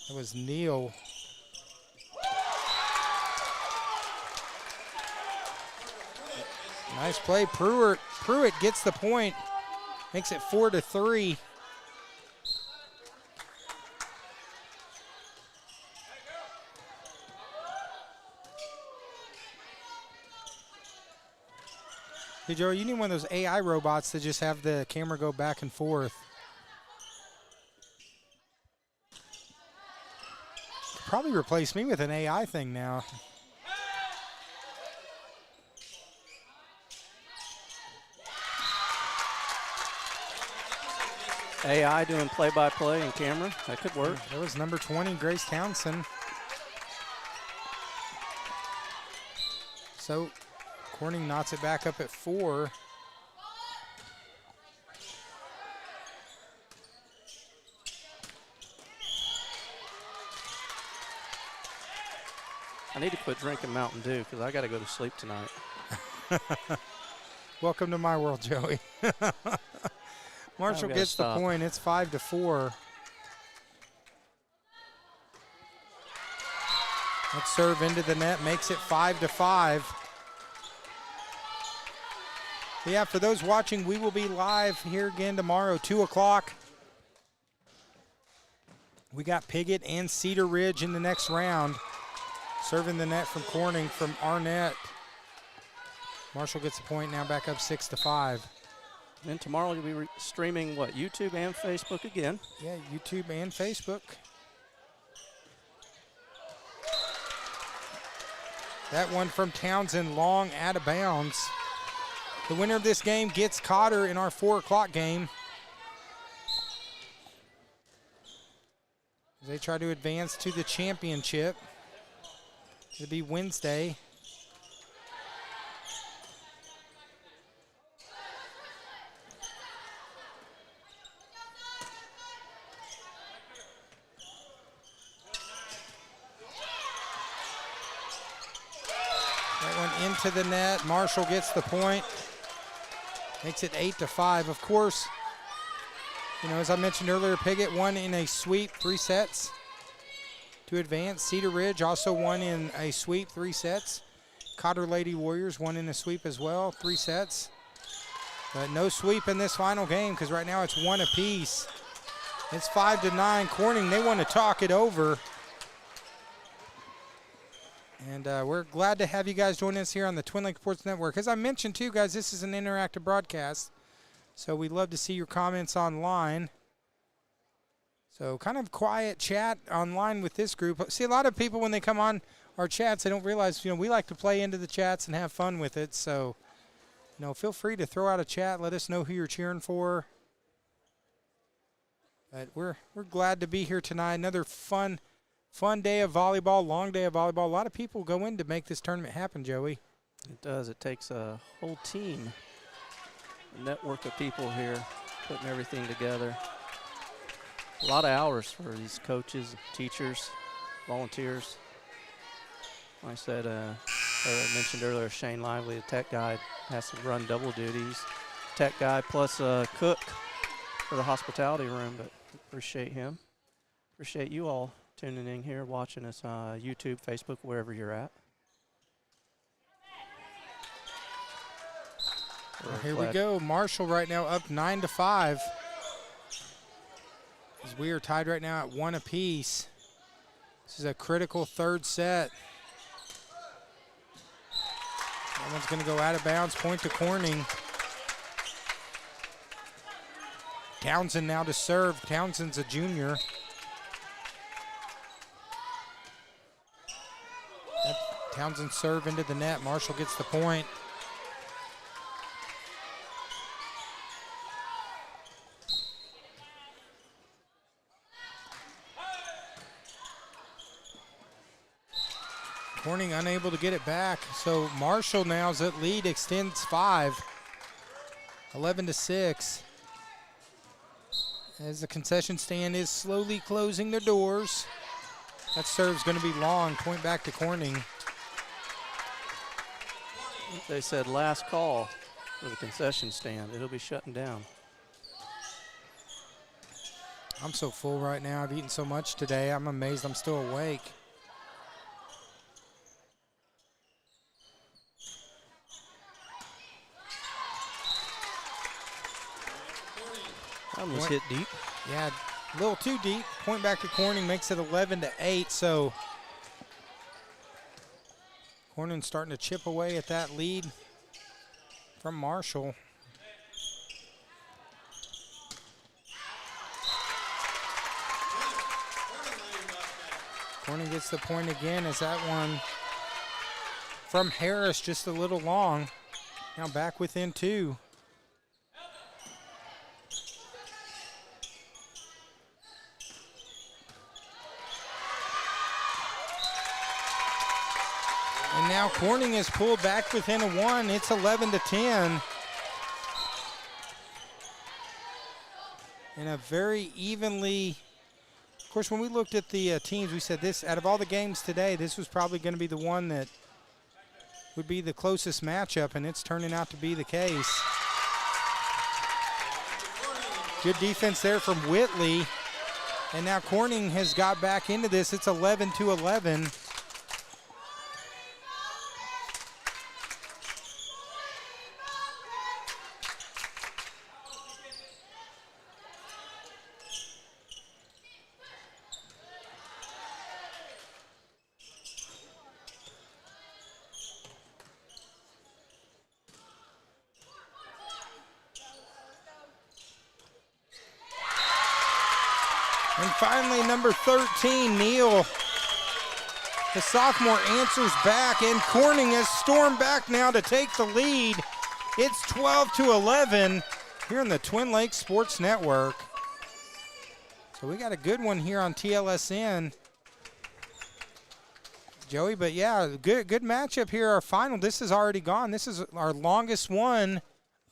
That was Neal. Nice play. Pruitt gets the point. Makes it 4-3. Hey, Joe, you need one of those AI robots to just have the camera go back and forth. Probably replace me with an AI thing now. AI doing play-by-play and camera. That could work. That was number 20, Grace Townsend. So Corning knots it back up at 4. I need to quit drinking Mountain Dew because I got to go to sleep tonight. Welcome to my world, Joey. Marshall gets the point. It's 5-4. Let's serve into the net, makes it 5-5. Yeah, for those watching, we will be live here again tomorrow, 2 o'clock. We got Piggott and Cedar Ridge in the next round. Serving the net from Corning from Arnett. Marshall gets a point, now back up 6-5. And tomorrow you'll be streaming, what, YouTube and Facebook again? Yeah, YouTube and Facebook. That one from Townsend, long out of bounds. The winner of this game gets Cotter in our 4 o'clock game. They try to advance to the championship. It'll be Wednesday. That one into the net. Marshall gets the point. Makes it 8-5. Of course, you know, as I mentioned earlier, Piggott won in a sweep, 3 sets to advance. Cedar Ridge also won in a sweep, 3 sets. Cotter Lady Warriors won in a sweep as well, 3 sets. But no sweep in this final game because right now it's 1 apiece. It's 5-9. Corning, they want to talk it over. And we're glad to have you guys join us here on the Twin Lakes Sports Network. As I mentioned too, guys, this is an interactive broadcast. So we'd love to see your comments online. So kind of quiet chat online with this group. See, a lot of people when they come on our chats, they don't realize, you know, we like to play into the chats and have fun with it. So, you know, feel free to throw out a chat. Let us know who you're cheering for. But we're glad to be here tonight. Another fun day of volleyball, long day of volleyball. A lot of people go in to make this tournament happen, Joey. It does. It takes a whole team, a network of people here putting everything together. A lot of hours for these coaches, teachers, volunteers. Like I said, I mentioned earlier, Shane Lively, the tech guy, has to run double duties. Tech guy plus a cook for the hospitality room, but appreciate him. Appreciate you all tuning in here, watching us on YouTube, Facebook, wherever you're at. Well, here we go. Marshall right now up 9-5. As we are tied right now at 1 apiece. This is a critical 3rd set. That one's going to go out of bounds. Point to Corning. Townsend now to serve. Townsend's a junior. Townsend serve into the net. Marshall gets the point. Corning unable to get it back. So Marshall now's at lead, extends 5. 11-6. As the concession stand is slowly closing their doors. That serve's going to be long. Point back to Corning. They said last call for the concession stand. It'll be shutting down. I'm so full right now. I've eaten so much today. I'm amazed I'm still awake. I almost hit deep. Yeah, a little too deep. Point back to Corning makes it 11-8. So Corning starting to chip away at that lead from Marshall. Corning gets the point again as that one from Harris just a little long. Now back within 2. And now Corning is pulled back within a 1. It's 11-10. And a very evenly, of course, when we looked at the teams, we said this, out of all the games today, this was probably going to be the one that would be the closest matchup, and it's turning out to be the case. Good defense there from Whitley. And now Corning has got back into this. It's 11-11. And finally, number 13, Neal. The sophomore answers back, and Corning has stormed back now to take the lead. It's 12-11 here in the Twin Lakes Sports Network. So we got a good one here on TLSN, Joey. But yeah, good matchup here. Our final, this is already gone. This is our longest one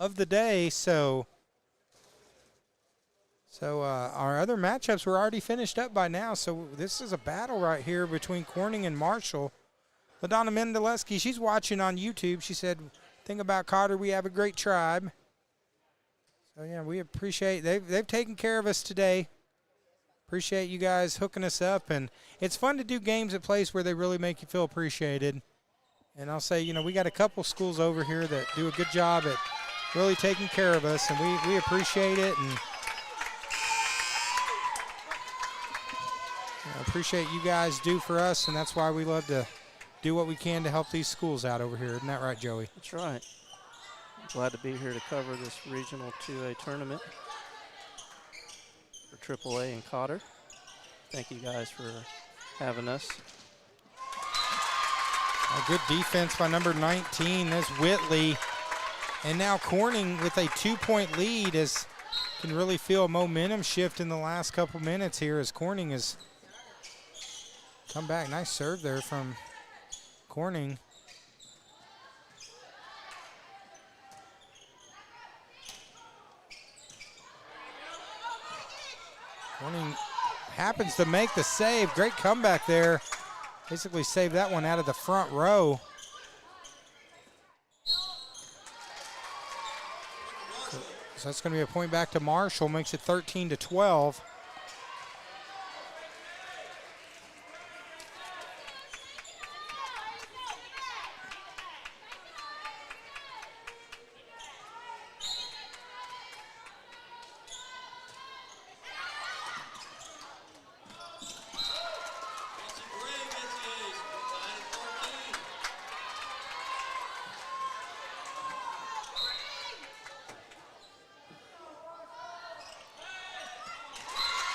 of the day. So our other matchups were already finished up by now. So this is a battle right here between Corning and Marshall. LaDonna Mendeleski, she's watching on YouTube. She said, "Think about Cotter, we have a great tribe." So yeah, we appreciate, they've taken care of us today. Appreciate you guys hooking us up, and it's fun to do games at places where they really make you feel appreciated. And I'll say, you know, we got a couple schools over here that do a good job at really taking care of us, and we appreciate it, and I appreciate you guys do for us, and that's why we love to do what we can to help these schools out over here. Isn't that right, Joey? That's right. Glad to be here to cover this Regional 2A tournament for AAA and Cotter. Thank you guys for having us. A good defense by number 19. There's Whitley. And now Corning with a 2-point lead can really feel a momentum shift in the last couple minutes here as Corning has come back. Nice serve there from Corning. Corning happens to make the save. Great comeback there. Basically saved that one out of the front row. So that's going to be a point back to Marshall. Makes it 13-12.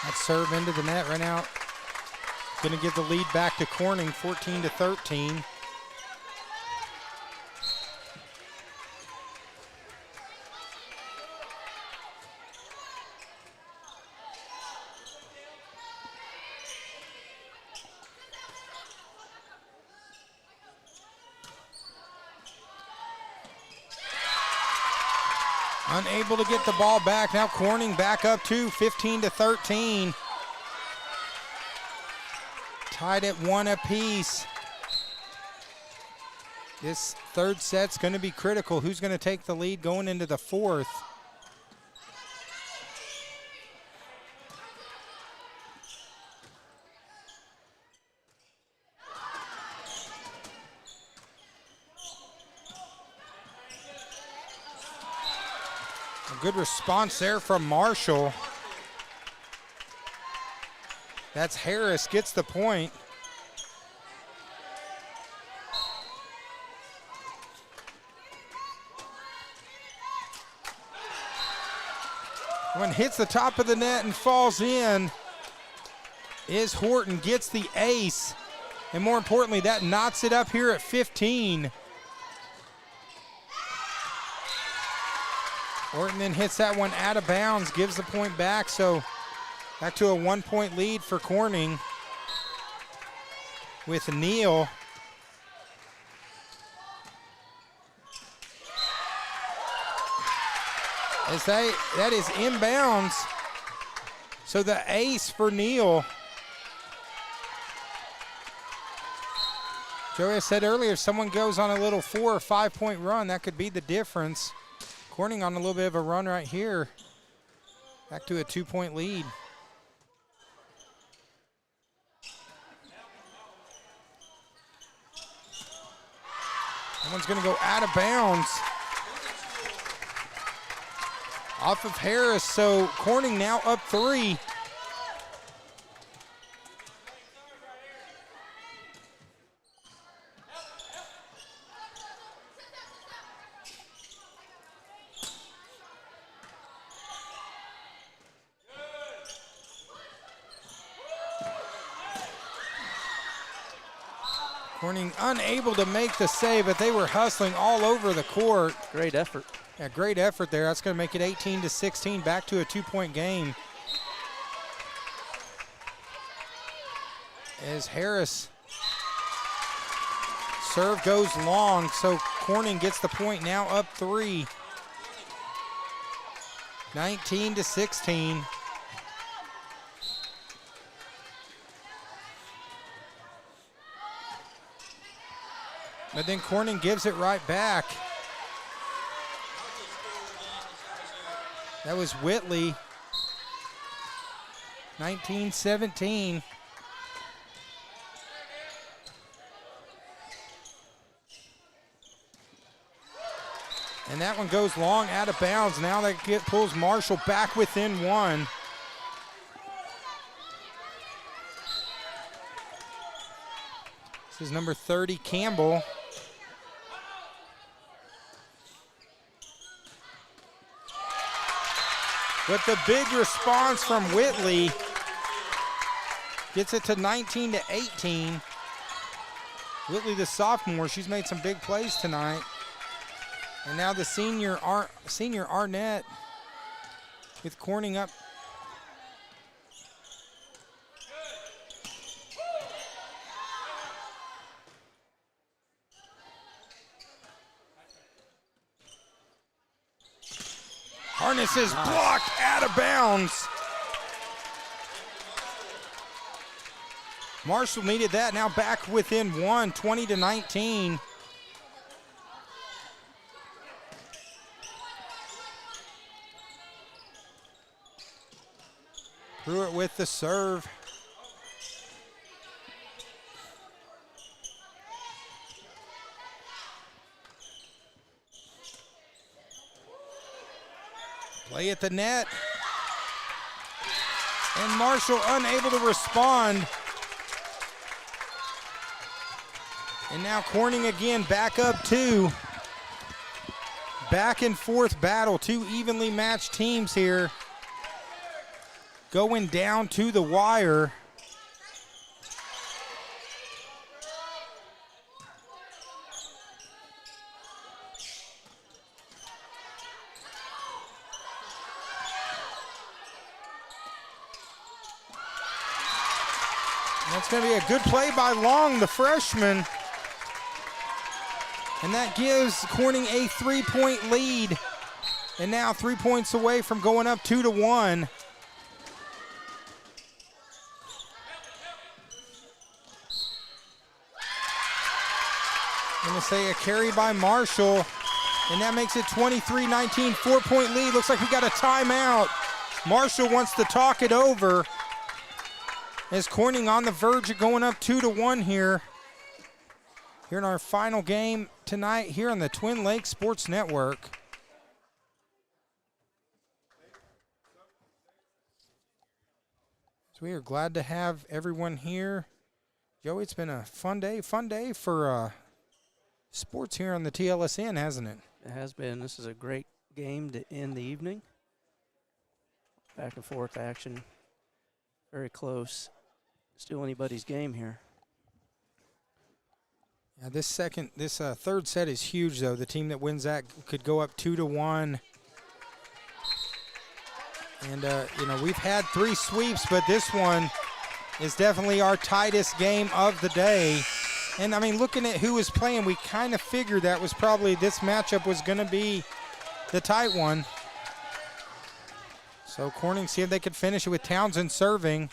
That serve into the net right now. Going to give the lead back to Corning, 14-13. Unable to get the ball back. Now Corning back up to 15-13. Tied at 1 apiece. This third set's going to be critical. Who's going to take the lead going into the fourth? Good response there from Marshall. That's Harris, gets the point. One hits the top of the net and falls in. Is Horton, gets the ace. And more importantly, that knots it up here at 15. Horton then hits that one out of bounds, gives the point back, so back to a 1-point lead for Corning with Neal. As that is inbounds, so the ace for Neal. Joey, I said earlier, if someone goes on a little 4 or 5 point run, that could be the difference. Corning on a little bit of a run right here. Back to a 2-point lead. That one's going to go out of bounds. Off of Harris, so Corning now up 3. Corning unable to make the save, but they were hustling all over the court. Great effort. Yeah, great effort there. That's going to make it 18-16, back to a 2-point game. as Harris serve goes long, so Corning gets the point, now up 3. 19-16. But then Corning gives it right back. That was Whitley. 19-17. And that one goes long, out of bounds. Now that pulls Marshall back within 1. This is number 30, Campbell. But the big response from Whitley gets it to 19-18. Whitley, the sophomore, she's made some big plays tonight. And now the senior Arnett with Corning up. Harness is blocked out of bounds. Marshall needed that, now back within 1, 20-19. Pruitt with the serve. Play at the net. And Marshall unable to respond. And now Corning again back up 2. Back and forth battle, 2 evenly matched teams here. Going down to the wire. That's going to be a good play by Long, the freshman. And that gives Corning a 3-point lead. And now 3 points away from going up 2-1. I'm going to say a carry by Marshall. And that makes it 23-19, 4-point lead. Looks like we got a timeout. Marshall wants to talk it over. As Corning on the verge of going up 2-1 here. Here in our final game tonight here on the Twin Lakes Sports Network. So we are glad to have everyone here. Joey, it's been a fun day for sports here on the TLSN, hasn't it? It has been. This is a great game to end the evening. Back and forth action. Very close. Still anybody's game here. Yeah, this third set is huge, though. The team that wins that could go up 2-1. And, we've had 3 sweeps, but this one is definitely our tightest game of the day. And, I mean, looking at who was playing, we kind of figured that was probably this matchup was going to be the tight one. So Corning see if they could finish it with Townsend serving.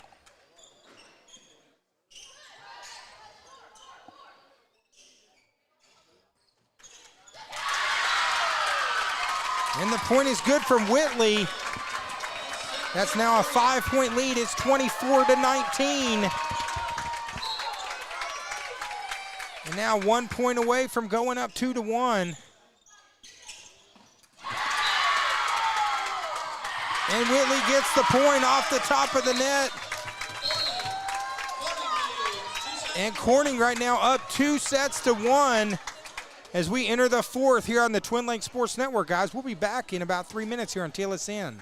And the point is good from Whitley. That's now a 5-point lead. It's 24-19. And now 1 point away from going up 2-1. And Whitley gets the point off the top of the net. And Corning right now up 2-1 as we enter the 4th here on the Twin Lakes Sports Network, guys. We'll be back in about 3 minutes here on TLSN.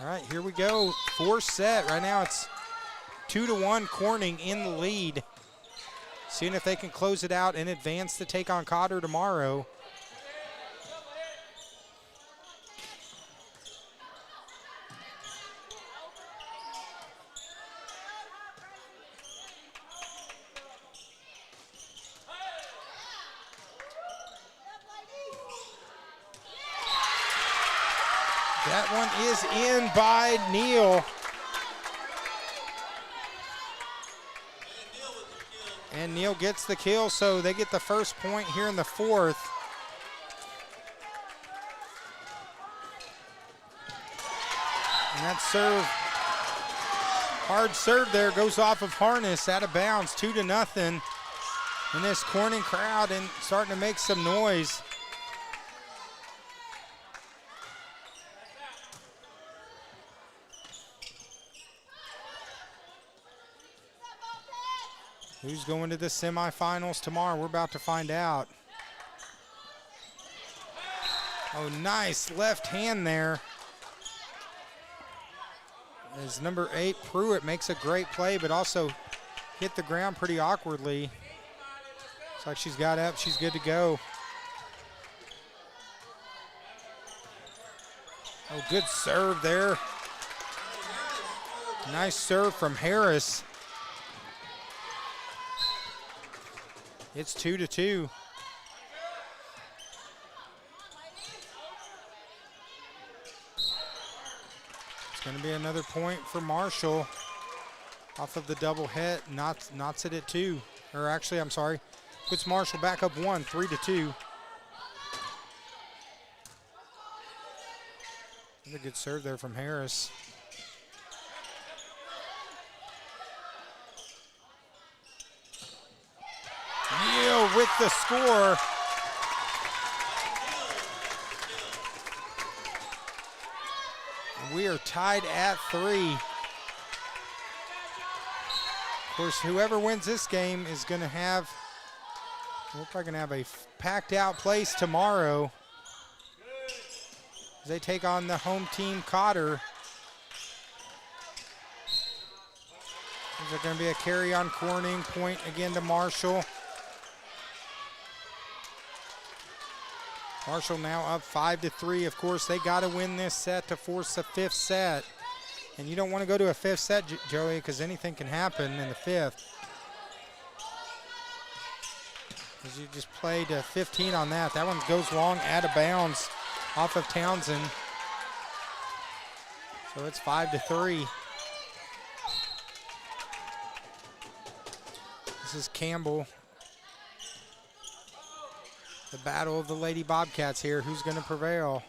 All right, here we go. Fourth set. Right now it's 2-1 Corning in the lead. Seeing if they can close it out and advance to take on Cotter tomorrow. That one is in by Neal. And Neal gets the kill, so they get the first point here in the fourth. And that serve, hard serve there, goes off of Harness, out of bounds, 2-0. And this Corning crowd and starting to make some noise. Who's going to the semifinals tomorrow? We're about to find out. Oh, nice left hand there. As number 8, Pruitt, makes a great play, but also hit the ground pretty awkwardly. Looks like she's got up. She's good to go. Oh, good serve there. Nice serve from Harris. It's 2-2. It's going to be another point for Marshall off of the double hit. Knots it at 2. Or actually, I'm sorry, puts Marshall back up 1, 3-2. Another good serve there from Harris. Neal with the score. We are tied at 3. Of course, whoever wins this game is going to have, we're probably going to have a packed out place tomorrow as they take on the home team, Cotter. Is there going to be a carry on Corning, point again to Marshall. Marshall now up 5-3. Of course, they got to win this set to force a 5th set. And you don't want to go to a 5th set, Joey, because anything can happen in the 5th. As you just played 15 on that. That one goes long, out of bounds, off of Townsend. So it's 5-3. This is Campbell. The battle of the Lady Bobcats here. Who's going to prevail?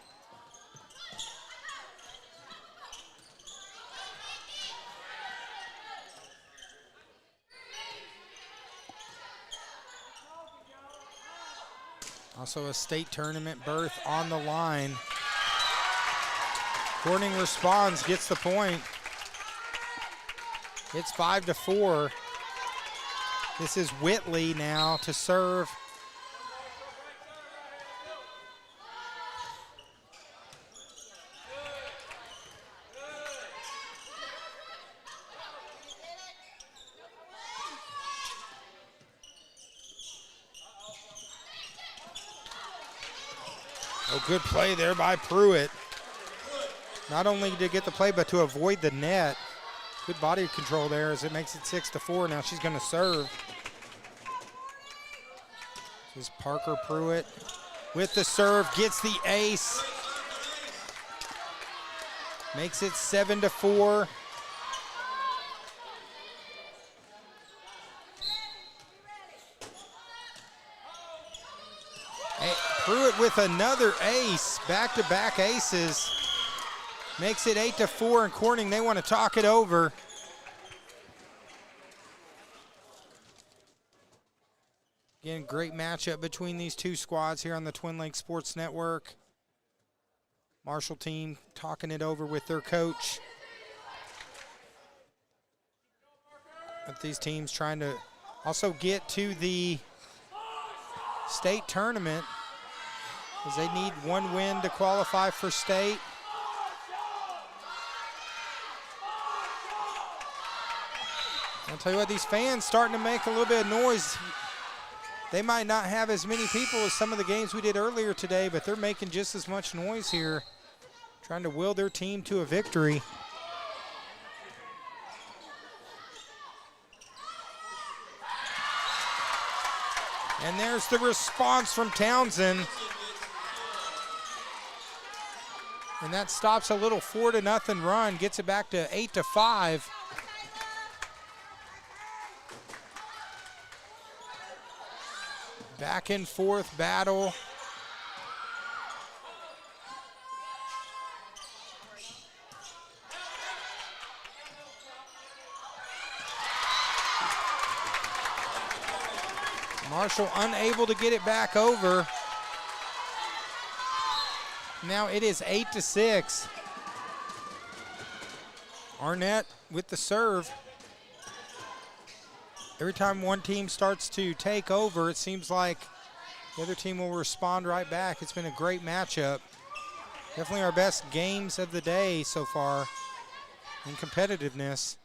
Also a state tournament berth on the line. Corning responds, gets the point. It's 5-4. This is Whitley now to serve. Oh, good play there by Pruitt. Not only to get the play, but to avoid the net. Good body control there as it makes it 6-4. Now she's going to serve. This is Parker Pruitt with the serve, gets the ace. Makes it 7-4. Pruitt with another ace, back-to-back aces. Makes it 8-4, and Corning, they want to talk it over. Again, great matchup between these two squads here on the Twin Lakes Sports Network. Marshall team talking it over with their coach. But these teams trying to also get to the state tournament, as they need one win to qualify for state. I'll tell you what, these fans starting to make a little bit of noise. They might not have as many people as some of the games we did earlier today, but they're making just as much noise here, trying to will their team to a victory. And there's the response from Townsend. And that stops a little 4-0 run, gets it back to 8-5. Back and forth battle. Marshall unable to get it back over. Now it is 8-6. Arnett with the serve. Every time one team starts to take over, it seems like the other team will respond right back. It's been a great matchup. Definitely our best games of the day so far in competitiveness.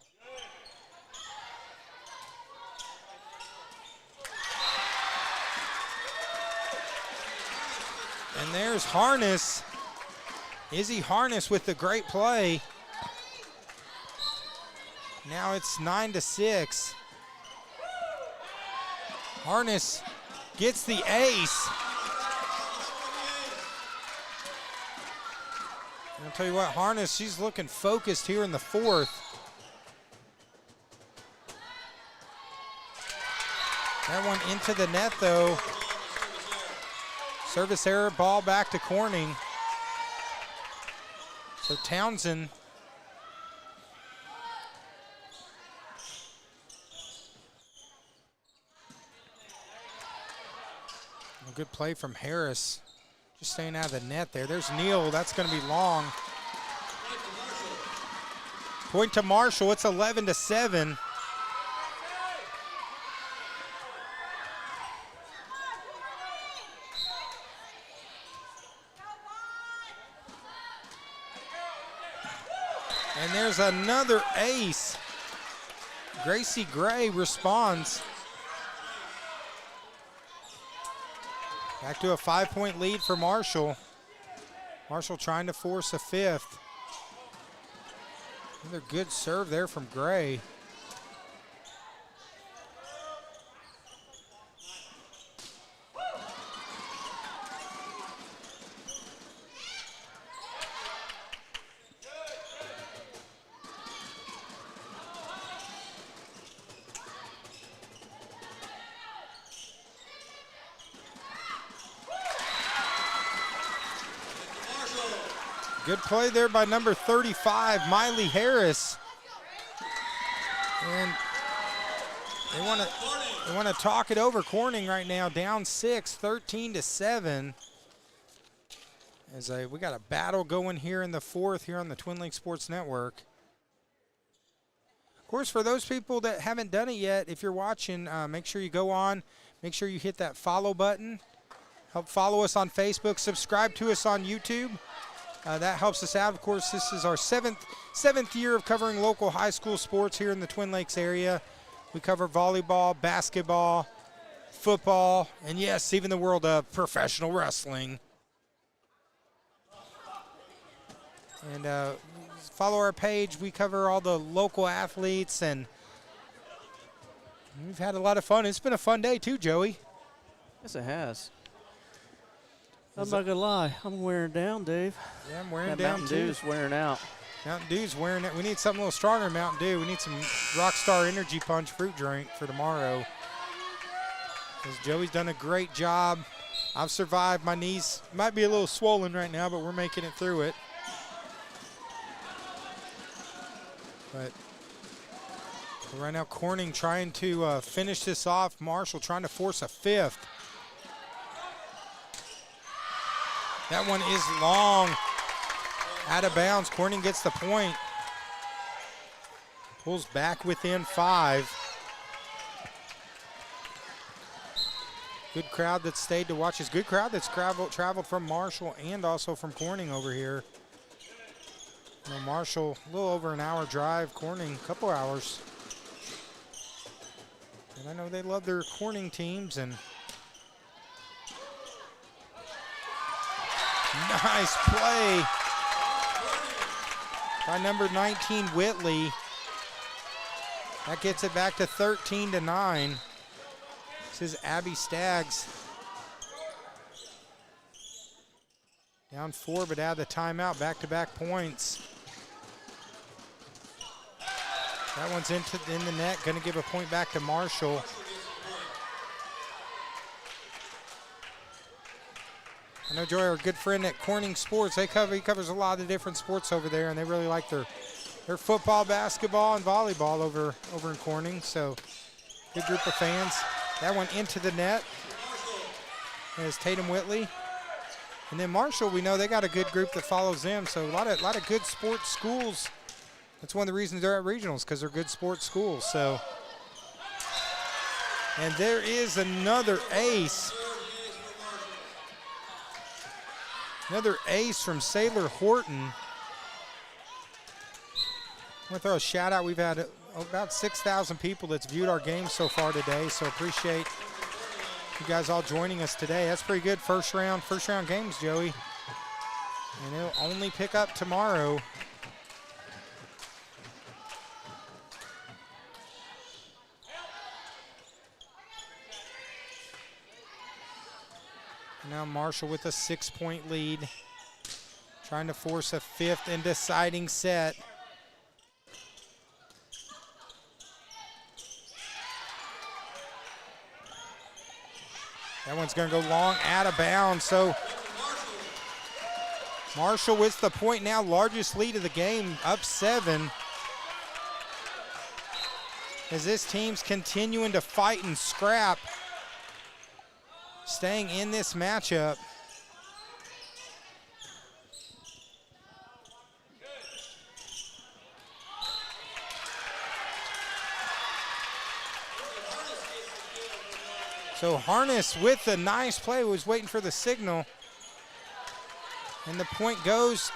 And there's Harness. Izzy Harness with the great play. Now it's 9-6. Harness gets the ace. And I'll tell you what, Harness, she's looking focused here in the fourth. That one into the net, though. Service error, ball back to Corning. So Townsend a good play from Harris. Just staying out of the net there. There's Neal. That's going to be long. Point to Marshall. It's 11-7. And there's another ace. Gracie Gray responds. Back to a 5-point lead for Marshall. Marshall trying to force a fifth. Another good serve there from Gray. Good play there by number 35, Miley Harris. And they want to talk it over. Corning right now down 6, 13-7. We got a battle going here in the fourth here on the Twin Lakes Sports Network. Of course, for those people that haven't done it yet, if you're watching, make sure you go on. Make sure you hit that follow button. Help follow us on Facebook. Subscribe to us on YouTube. That helps us out. Of course, this is our seventh year of covering local high school sports here in the Twin Lakes area. We cover volleyball, basketball, football, and yes, even the world of professional wrestling. And follow our page. We cover all the local athletes, and we've had a lot of fun. It's been a fun day too, Joey. Yes, it has. I'm not gonna lie, I'm wearing down, Dave. Yeah, I'm wearing that down Mountain too. Dew's wearing out. Mountain Dew's wearing it. We need something a little stronger than Mountain Dew. We need some Rockstar Energy Punch fruit drink for tomorrow. Because Joey's done a great job. I've survived. My knees might be a little swollen right now, but we're making it through it. But right now, Corning trying to finish this off. Marshall trying to force a fifth. That one is long, out of bounds. Corning gets the point. Pulls back within 5. Good crowd that stayed to watch this. Good crowd that's traveled from Marshall and also from Corning over here. You know, Marshall, a little over an hour drive. Corning, a couple hours. And I know they love their Corning teams. And nice play by number 19, Whitley. That gets it back to 13-9. This is Abby Staggs. Down 4, but out of the timeout, back-to-back points. That one's in the net, gonna give a point back to Marshall. I know Joy, our good friend at Corning Sports, he covers a lot of different sports over there, and they really like their football, basketball, and volleyball over in Corning. So good group of fans. That one into the net. There's Tatum Whitley. And then Marshall, we know they got a good group that follows them. So a lot of good sports schools. That's one of the reasons they're at regionals, because they're good sports schools. So, and there is another ace. Another ace from Sailor Horton. I'm going to throw a shout out. We've had about 6,000 people that's viewed our game so far today, so appreciate you guys all joining us today. That's pretty good first round games, Joey. And it'll only pick up tomorrow. Now Marshall with a 6-point lead, trying to force a 5th and deciding set. That one's going to go long, out of bounds. So Marshall with the point now, largest lead of the game, up 7. As this team's continuing to fight and scrap, staying in this matchup. So Harness with the nice play, was waiting for the signal. And the point goes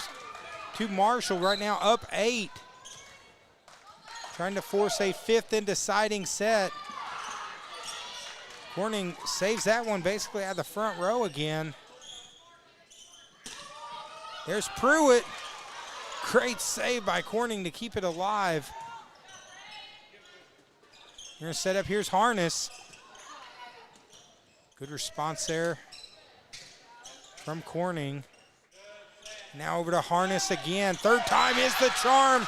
to Marshall right now, up 8. Trying to force a 5th and deciding set. Corning saves that one basically out of the front row again. There's Pruitt. Great save by Corning to keep it alive. You're gonna set up, here's Harness. Good response there from Corning. Now over to Harness again. Third time is the charm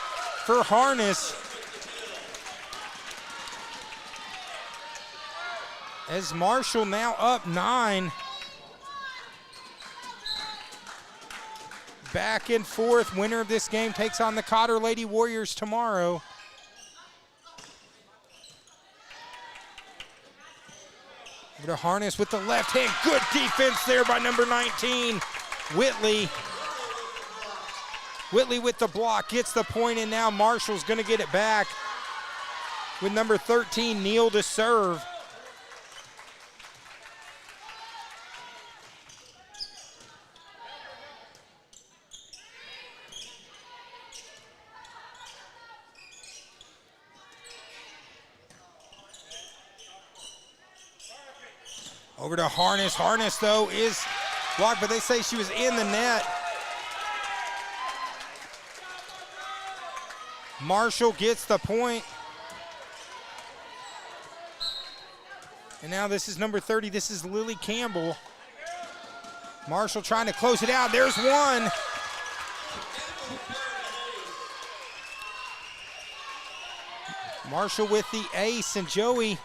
for Harness. As Marshall now up 9. Back and forth. Winner of this game takes on the Cotter Lady Warriors tomorrow. Over to Harness with the left hand. Good defense there by number 19, Whitley. Whitley with the block, gets the point, and now Marshall's going to get it back with number 13, Neal, to serve. Over to Harness. Harness, though, is blocked, but they say she was in the net. Marshall gets the point. And now this is number 30. This is Lily Campbell. Marshall trying to close it out. There's one. Marshall with the ace, and Joey,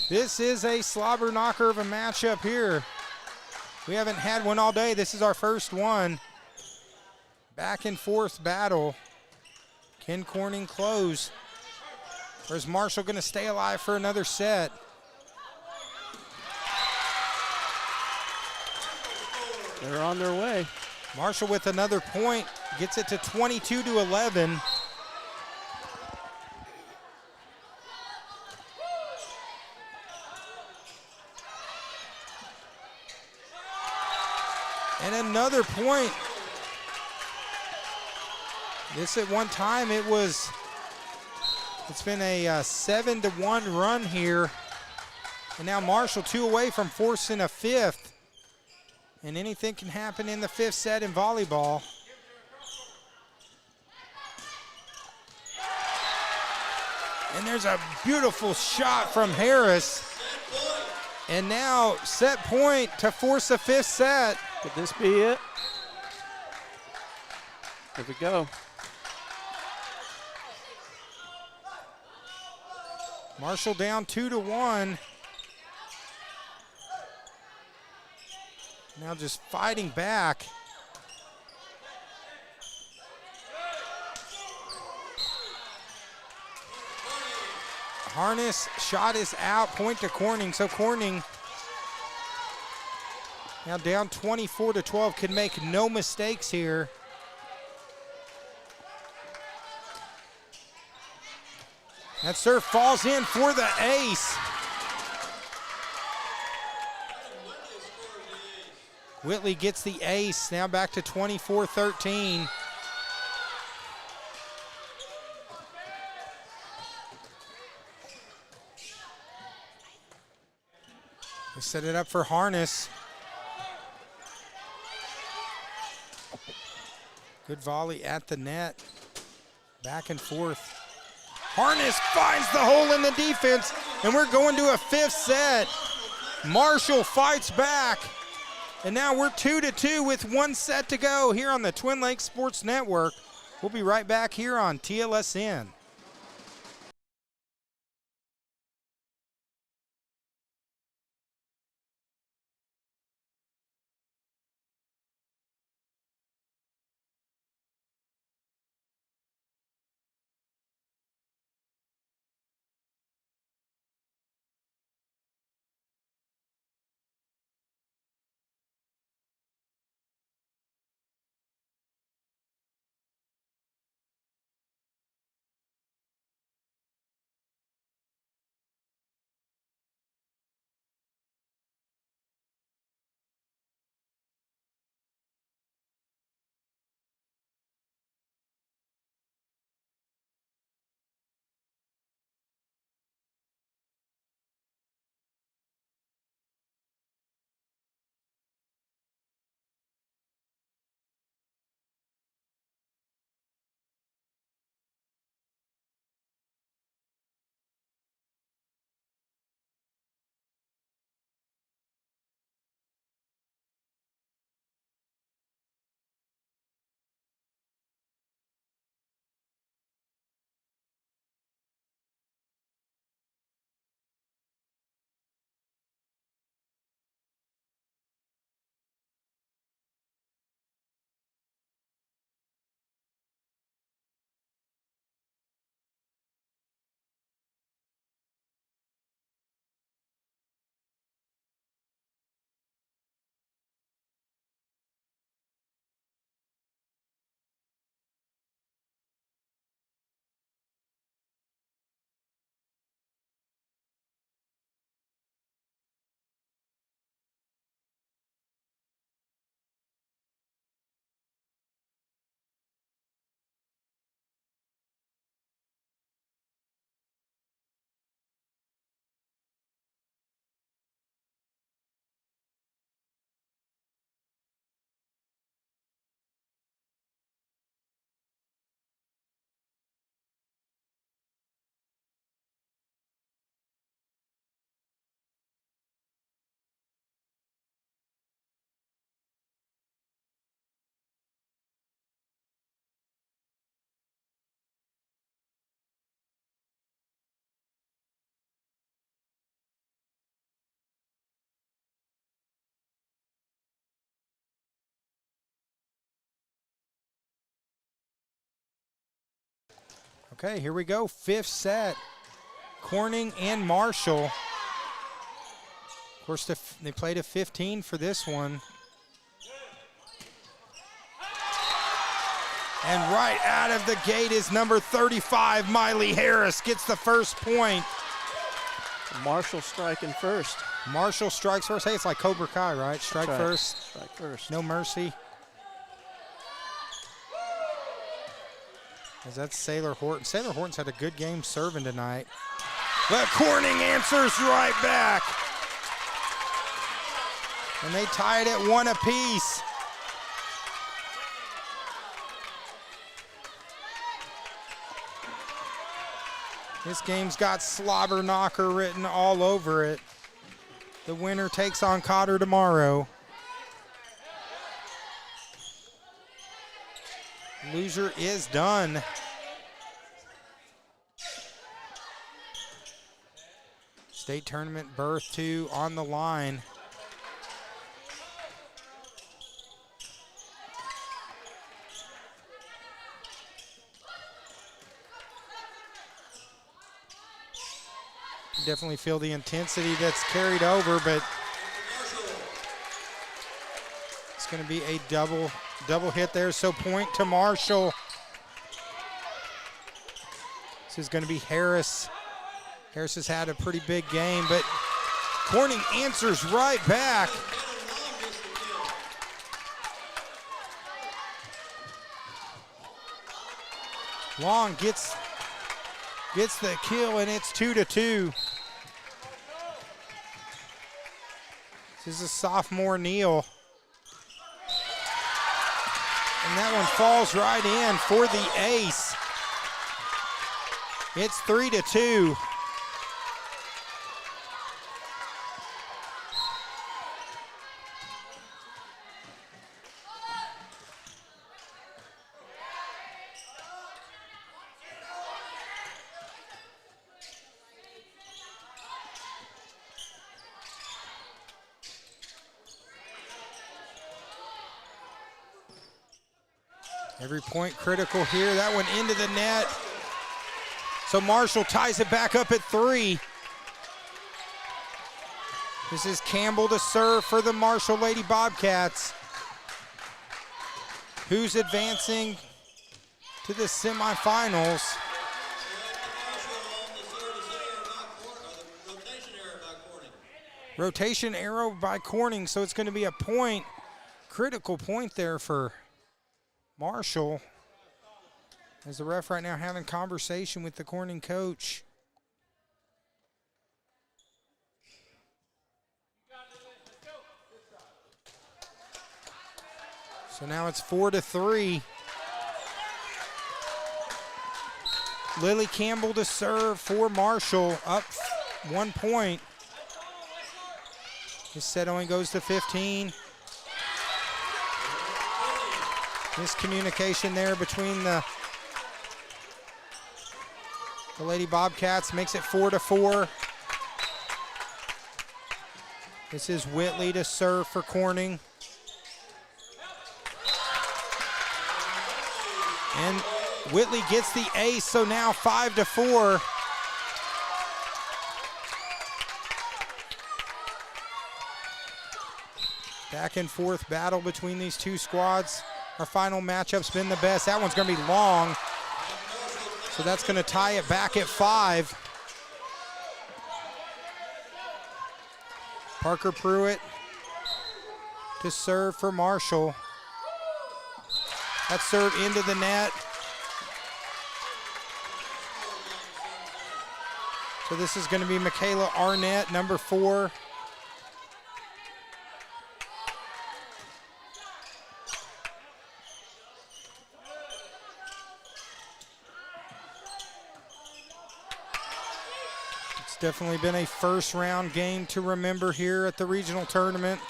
this is a slobber knocker of a matchup here. We haven't had one all day. This is our first one. Back and forth battle. Can Corning close? Or is Marshall going to stay alive for another set? They're on their way. Marshall with another point. Gets it to 22-11. And another point. This at one time it was It's been a 7-1 run here. And now Marshall 2 away from forcing a fifth. And anything can happen in the fifth set in volleyball. And there's a beautiful shot from Harris. And now set point to force a fifth set. Could this be it? Here we go. Marshall down 2-1. Now just fighting back. Harness shot is out, point to Corning. So Corning now down 24-12, can make no mistakes here. That serve falls in for the ace. Whitley gets the ace, now back to 24-13. They set it up for Harness. Good volley at the net. Back and forth. Harness finds the hole in the defense, and we're going to a fifth set. Marshall fights back, and now we're 2-2 with 1 set to go here on the Twin Lakes Sports Network. We'll be right back here on TLSN. Okay, here we go, fifth set. Corning and Marshall. Of course, they played a 15 for this one. And right out of the gate is number 35, Miley Harris, gets the first point. Marshall striking first. Marshall strikes first. Hey, it's like Cobra Kai, right? Strike right. first. Strike first. No mercy. As that's Sailor Horton. Sailor Horton's had a good game serving tonight. But Corning answers right back. And they tie it at 1 apiece. This game's got slobber knocker written all over it. The winner takes on Cotter tomorrow. Loser is done. State tournament berth 2 on the line. Definitely feel the intensity that's carried over, but it's going to be a double hit there. So point to Marshall. This is going to be Harris. Harris has had a pretty big game, but Corning answers right back. Long gets the kill, and it's 2-2. This is a sophomore Neal. And that one falls right in for the ace. It's 3-2. Every point critical here. That one into the net. So Marshall ties it back up at 3. This is Campbell to serve for the Marshall Lady Bobcats, who's advancing to the semifinals. Rotation arrow by Corning, so it's going to be a point, critical point there for Marshall, as the ref right now having conversation with the Corning coach. So now it's 4-3. Lily Campbell to serve for Marshall, up 1 point. This set only goes to 15. Miscommunication there between the Lady Bobcats makes it 4-4. This is Whitley to serve for Corning. And Whitley gets the ace, so now 5-4. Back and forth battle between these two squads. Our final matchup's been the best. That one's going to be long. So that's going to tie it back at 5. Parker Pruitt to serve for Marshall. That's served into the net. So this is going to be Michaela Arnett, number 4. Definitely been a first round game to remember here at the regional tournament.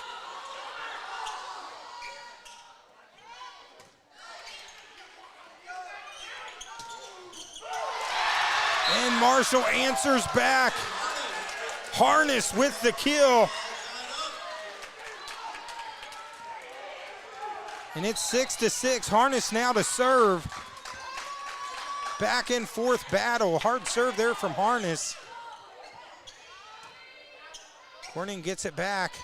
And Marshall answers back. Harness with the kill. And it's 6-6. Harness now to serve. Back and forth battle. Hard serve there from Harness. Corning gets it back.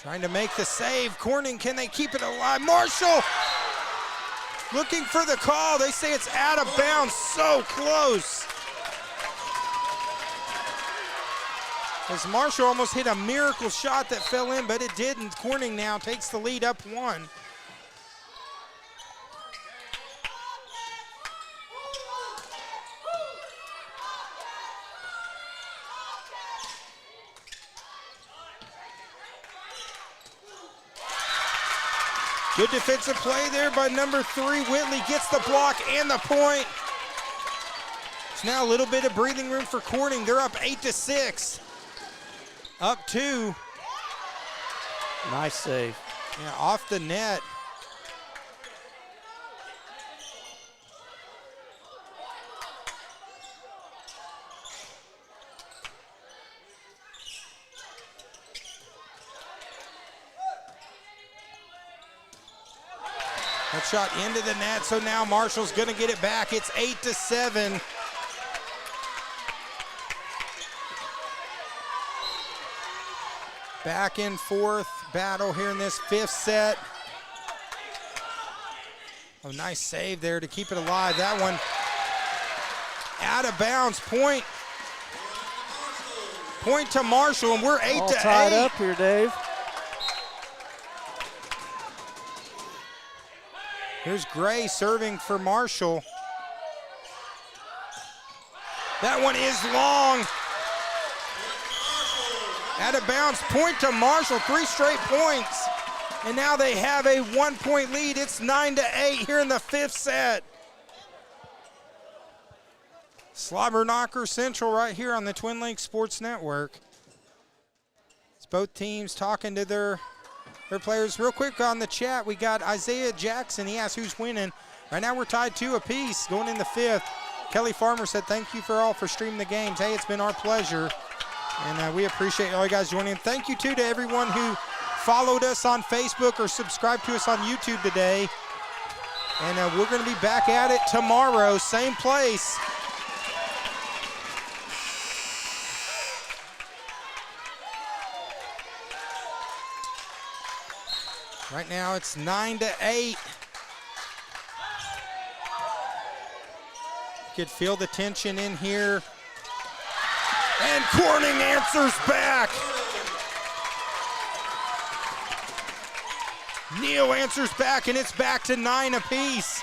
Trying to make the save. Corning, can they keep it alive? Marshall looking for the call. They say it's out of bounds. So close. As Marshall almost hit a miracle shot that fell in, but it didn't. Corning now takes the lead up 1. Good defensive play there by number 3. Whitley gets the block and the point. It's now a little bit of breathing room for Corning. They're up 8-6. Up 2. Nice save. Yeah, off the net. That shot into the net, so now Marshall's gonna get it back. It's 8-7. Back and forth battle here in this 5th set. Oh, nice save there to keep it alive. That one out of bounds. Point to Marshall, and we're 8-8. All tied up here, Dave. Here's Gray serving for Marshall. That one is long. Out of bounds, point to Marshall, 3 straight points. And now they have a 1-point lead. It's 9-8 here in the 5th set. Slobber Knocker Central right here on the Twin Lakes Sports Network. It's both teams talking to their players. Real quick on the chat, we got Isaiah Jackson. He asked who's winning. Right now we're tied 2 apiece going in the 5th. Kelly Farmer said, thank you for all for streaming the games. Hey, it's been our pleasure. And we appreciate all you guys joining. Thank you, too, to everyone who followed us on Facebook or subscribed to us on YouTube today. And we're going to be back at it tomorrow, same place. Right now it's 9-8. You could feel the tension in here. And Corning answers back. Neal answers back, and it's back to 9 apiece.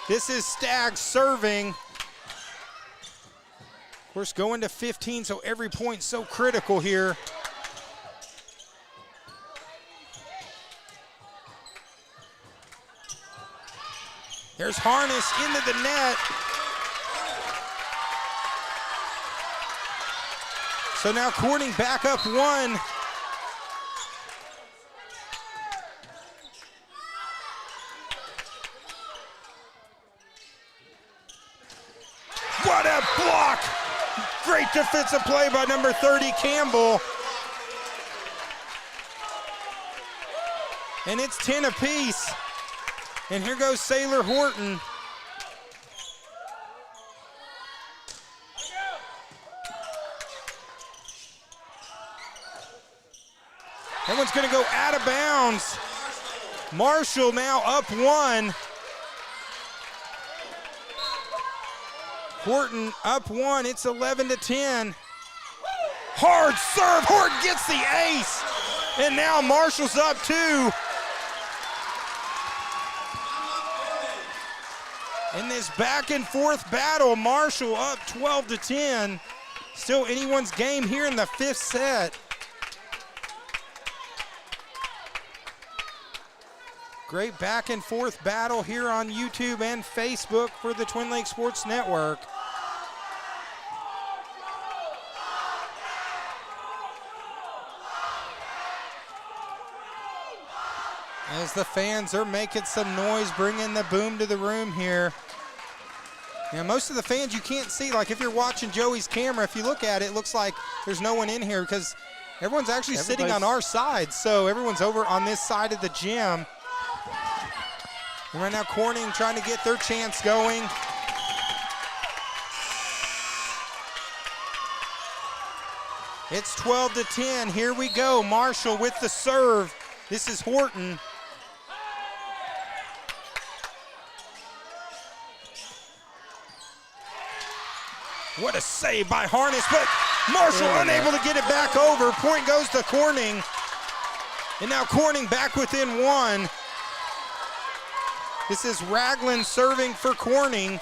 This is Staggs serving. Of course, going to 15, so every point's so critical here. There's Harness into the net. So now Corning back up 1. What a block! Great defensive play by number 30, Campbell. And it's 10 apiece. And here goes Sailor Horton. That one's gonna go out of bounds. Marshall now up 1. Horton up 1, it's 11-10. Hard serve, Horton gets the ace. And now Marshall's up 2. In this back and forth battle, Marshall up 12-10. Still anyone's game here in the 5th set. Great back and forth battle here on YouTube and Facebook for the Twin Lakes Sports Network. As the fans are making some noise, bringing the boom to the room here. Now, most of the fans you can't see, like if you're watching Joey's camera, if you look at it, it looks like there's no one in here because everyone's actually sitting on our side. So everyone's over on this side of the gym. And right now, Corning trying to get their chance going. It's 12-10. Here we go. Marshall with the serve. This is Horton. What a save by Harness, but Marshall unable to get it back over. Point goes to Corning. And now Corning back within one. This is Ragland serving for Corning.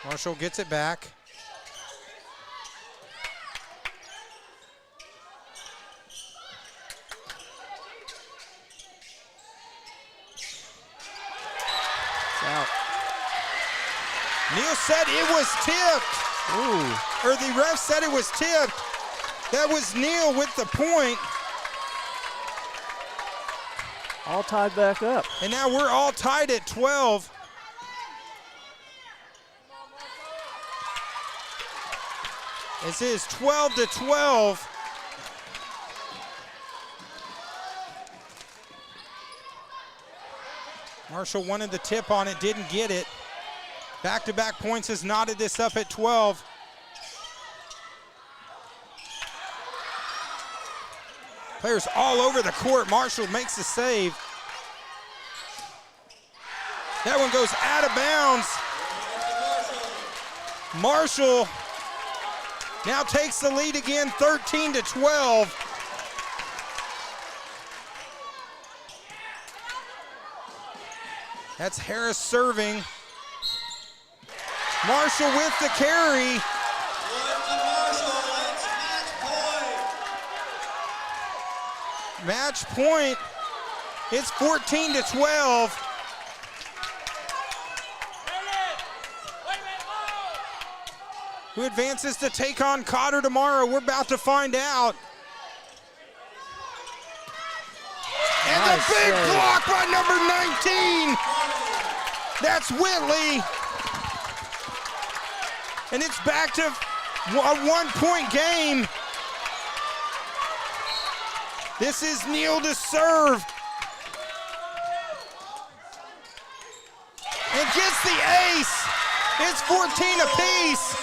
Marshall gets it back. Out. Neal said it was tipped. Ooh. Or the ref said it was tipped. That was Neal with the point. All tied back up. And now we're all tied at 12. This is 12-12. Marshall wanted the tip on it, didn't get it. Back-to-back points has knotted this up at 12. Players all over the court. Marshall makes the save. That one goes out of bounds. Marshall now takes the lead again, 13-12. That's Harris serving. Marshall with the carry. Match point. It's 14-12. Who advances to take on Cotter tomorrow? We're about to find out. And Nice the big save. block by number 19. That's Whitley. And it's back to a one-point game. This is Neal to serve. And gets the ace. It's 14 apiece.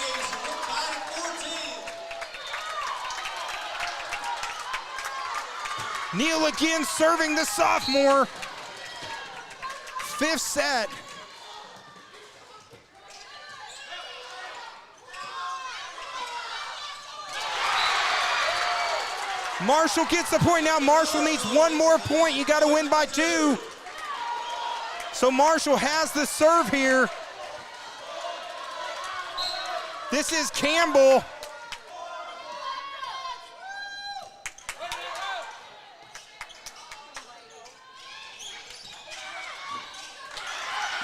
Neal again serving the sophomore. Fifth set. Marshall gets the point now. Marshall needs one more point. You got to win by 2. So Marshall has the serve here. This is Campbell.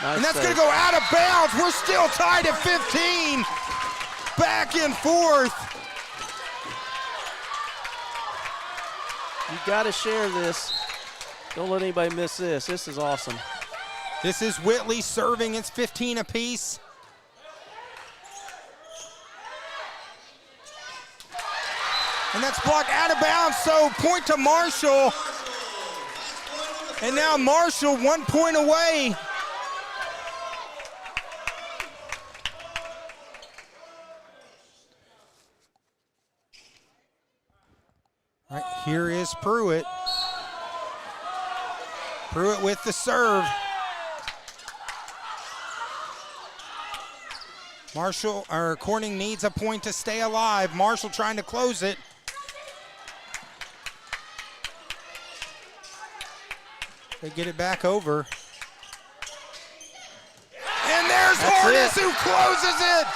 Nice And that's save. going to go out of bounds. We're still tied at 15. Back and forth. You got to share this. Don't let anybody miss this. This is awesome. This is Whitley serving. It's 15 apiece. And that's blocked out of bounds, so point to Marshall. And now Marshall 1 point away. All right, here is Pruitt. Pruitt with the serve. Corning needs a point to stay alive. Marshall trying to close it. They get it back over. And there's Harness who closes it.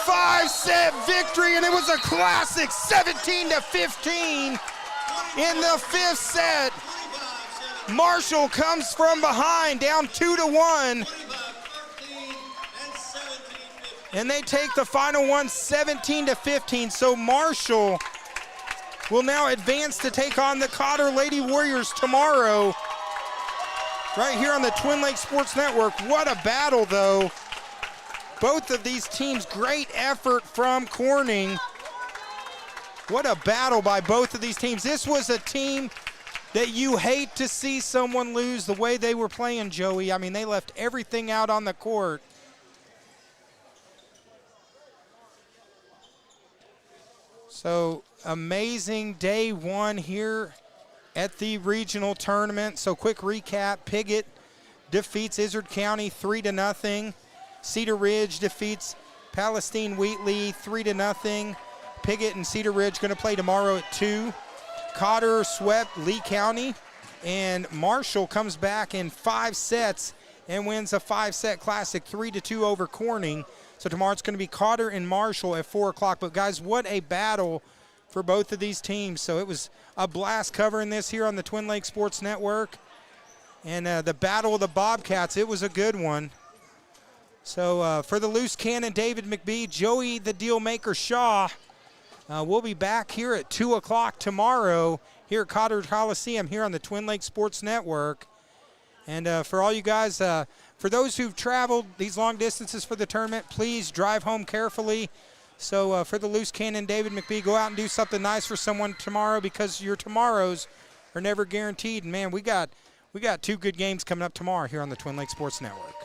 5-set victory, and it was a classic 17-15 in the 5th set. Marshall comes from behind, down 2-1. And they take the final one 17-15. So Marshall will now advance to take on the Cotter Lady Warriors tomorrow, right here on the Twin Lakes Sports Network. What a battle, though. Both of these teams, great effort from Corning. What a battle by both of these teams. This was a team that you hate to see someone lose the way they were playing, Joey. I mean, they left everything out on the court. So amazing day one here at the regional tournament. So quick recap, Piggott defeats Izard County 3-0. Cedar Ridge defeats Palestine Wheatley 3-0. Piggott and Cedar Ridge going to play tomorrow at 2. Cotter swept Lee County, and Marshall comes back in 5 sets and wins a 5-set classic 3-2 over Corning. So tomorrow it's going to be Cotter and Marshall at 4 o'clock. But guys, what a battle for both of these teams. So it was a blast covering this here on the Twin Lakes Sports Network. And the Battle of the Bobcats, it was a good one. So for the loose cannon, David McBee, Joey the Dealmaker Shaw, we'll be back here at 2 o'clock tomorrow here at Cotter Coliseum here on the Twin Lakes Sports Network. And for all you guys, for those who've traveled these long distances for the tournament, please drive home carefully. So for the loose cannon, David McBee, go out and do something nice for someone tomorrow, because your tomorrows are never guaranteed. And man, we got 2 good games coming up tomorrow here on the Twin Lakes Sports Network.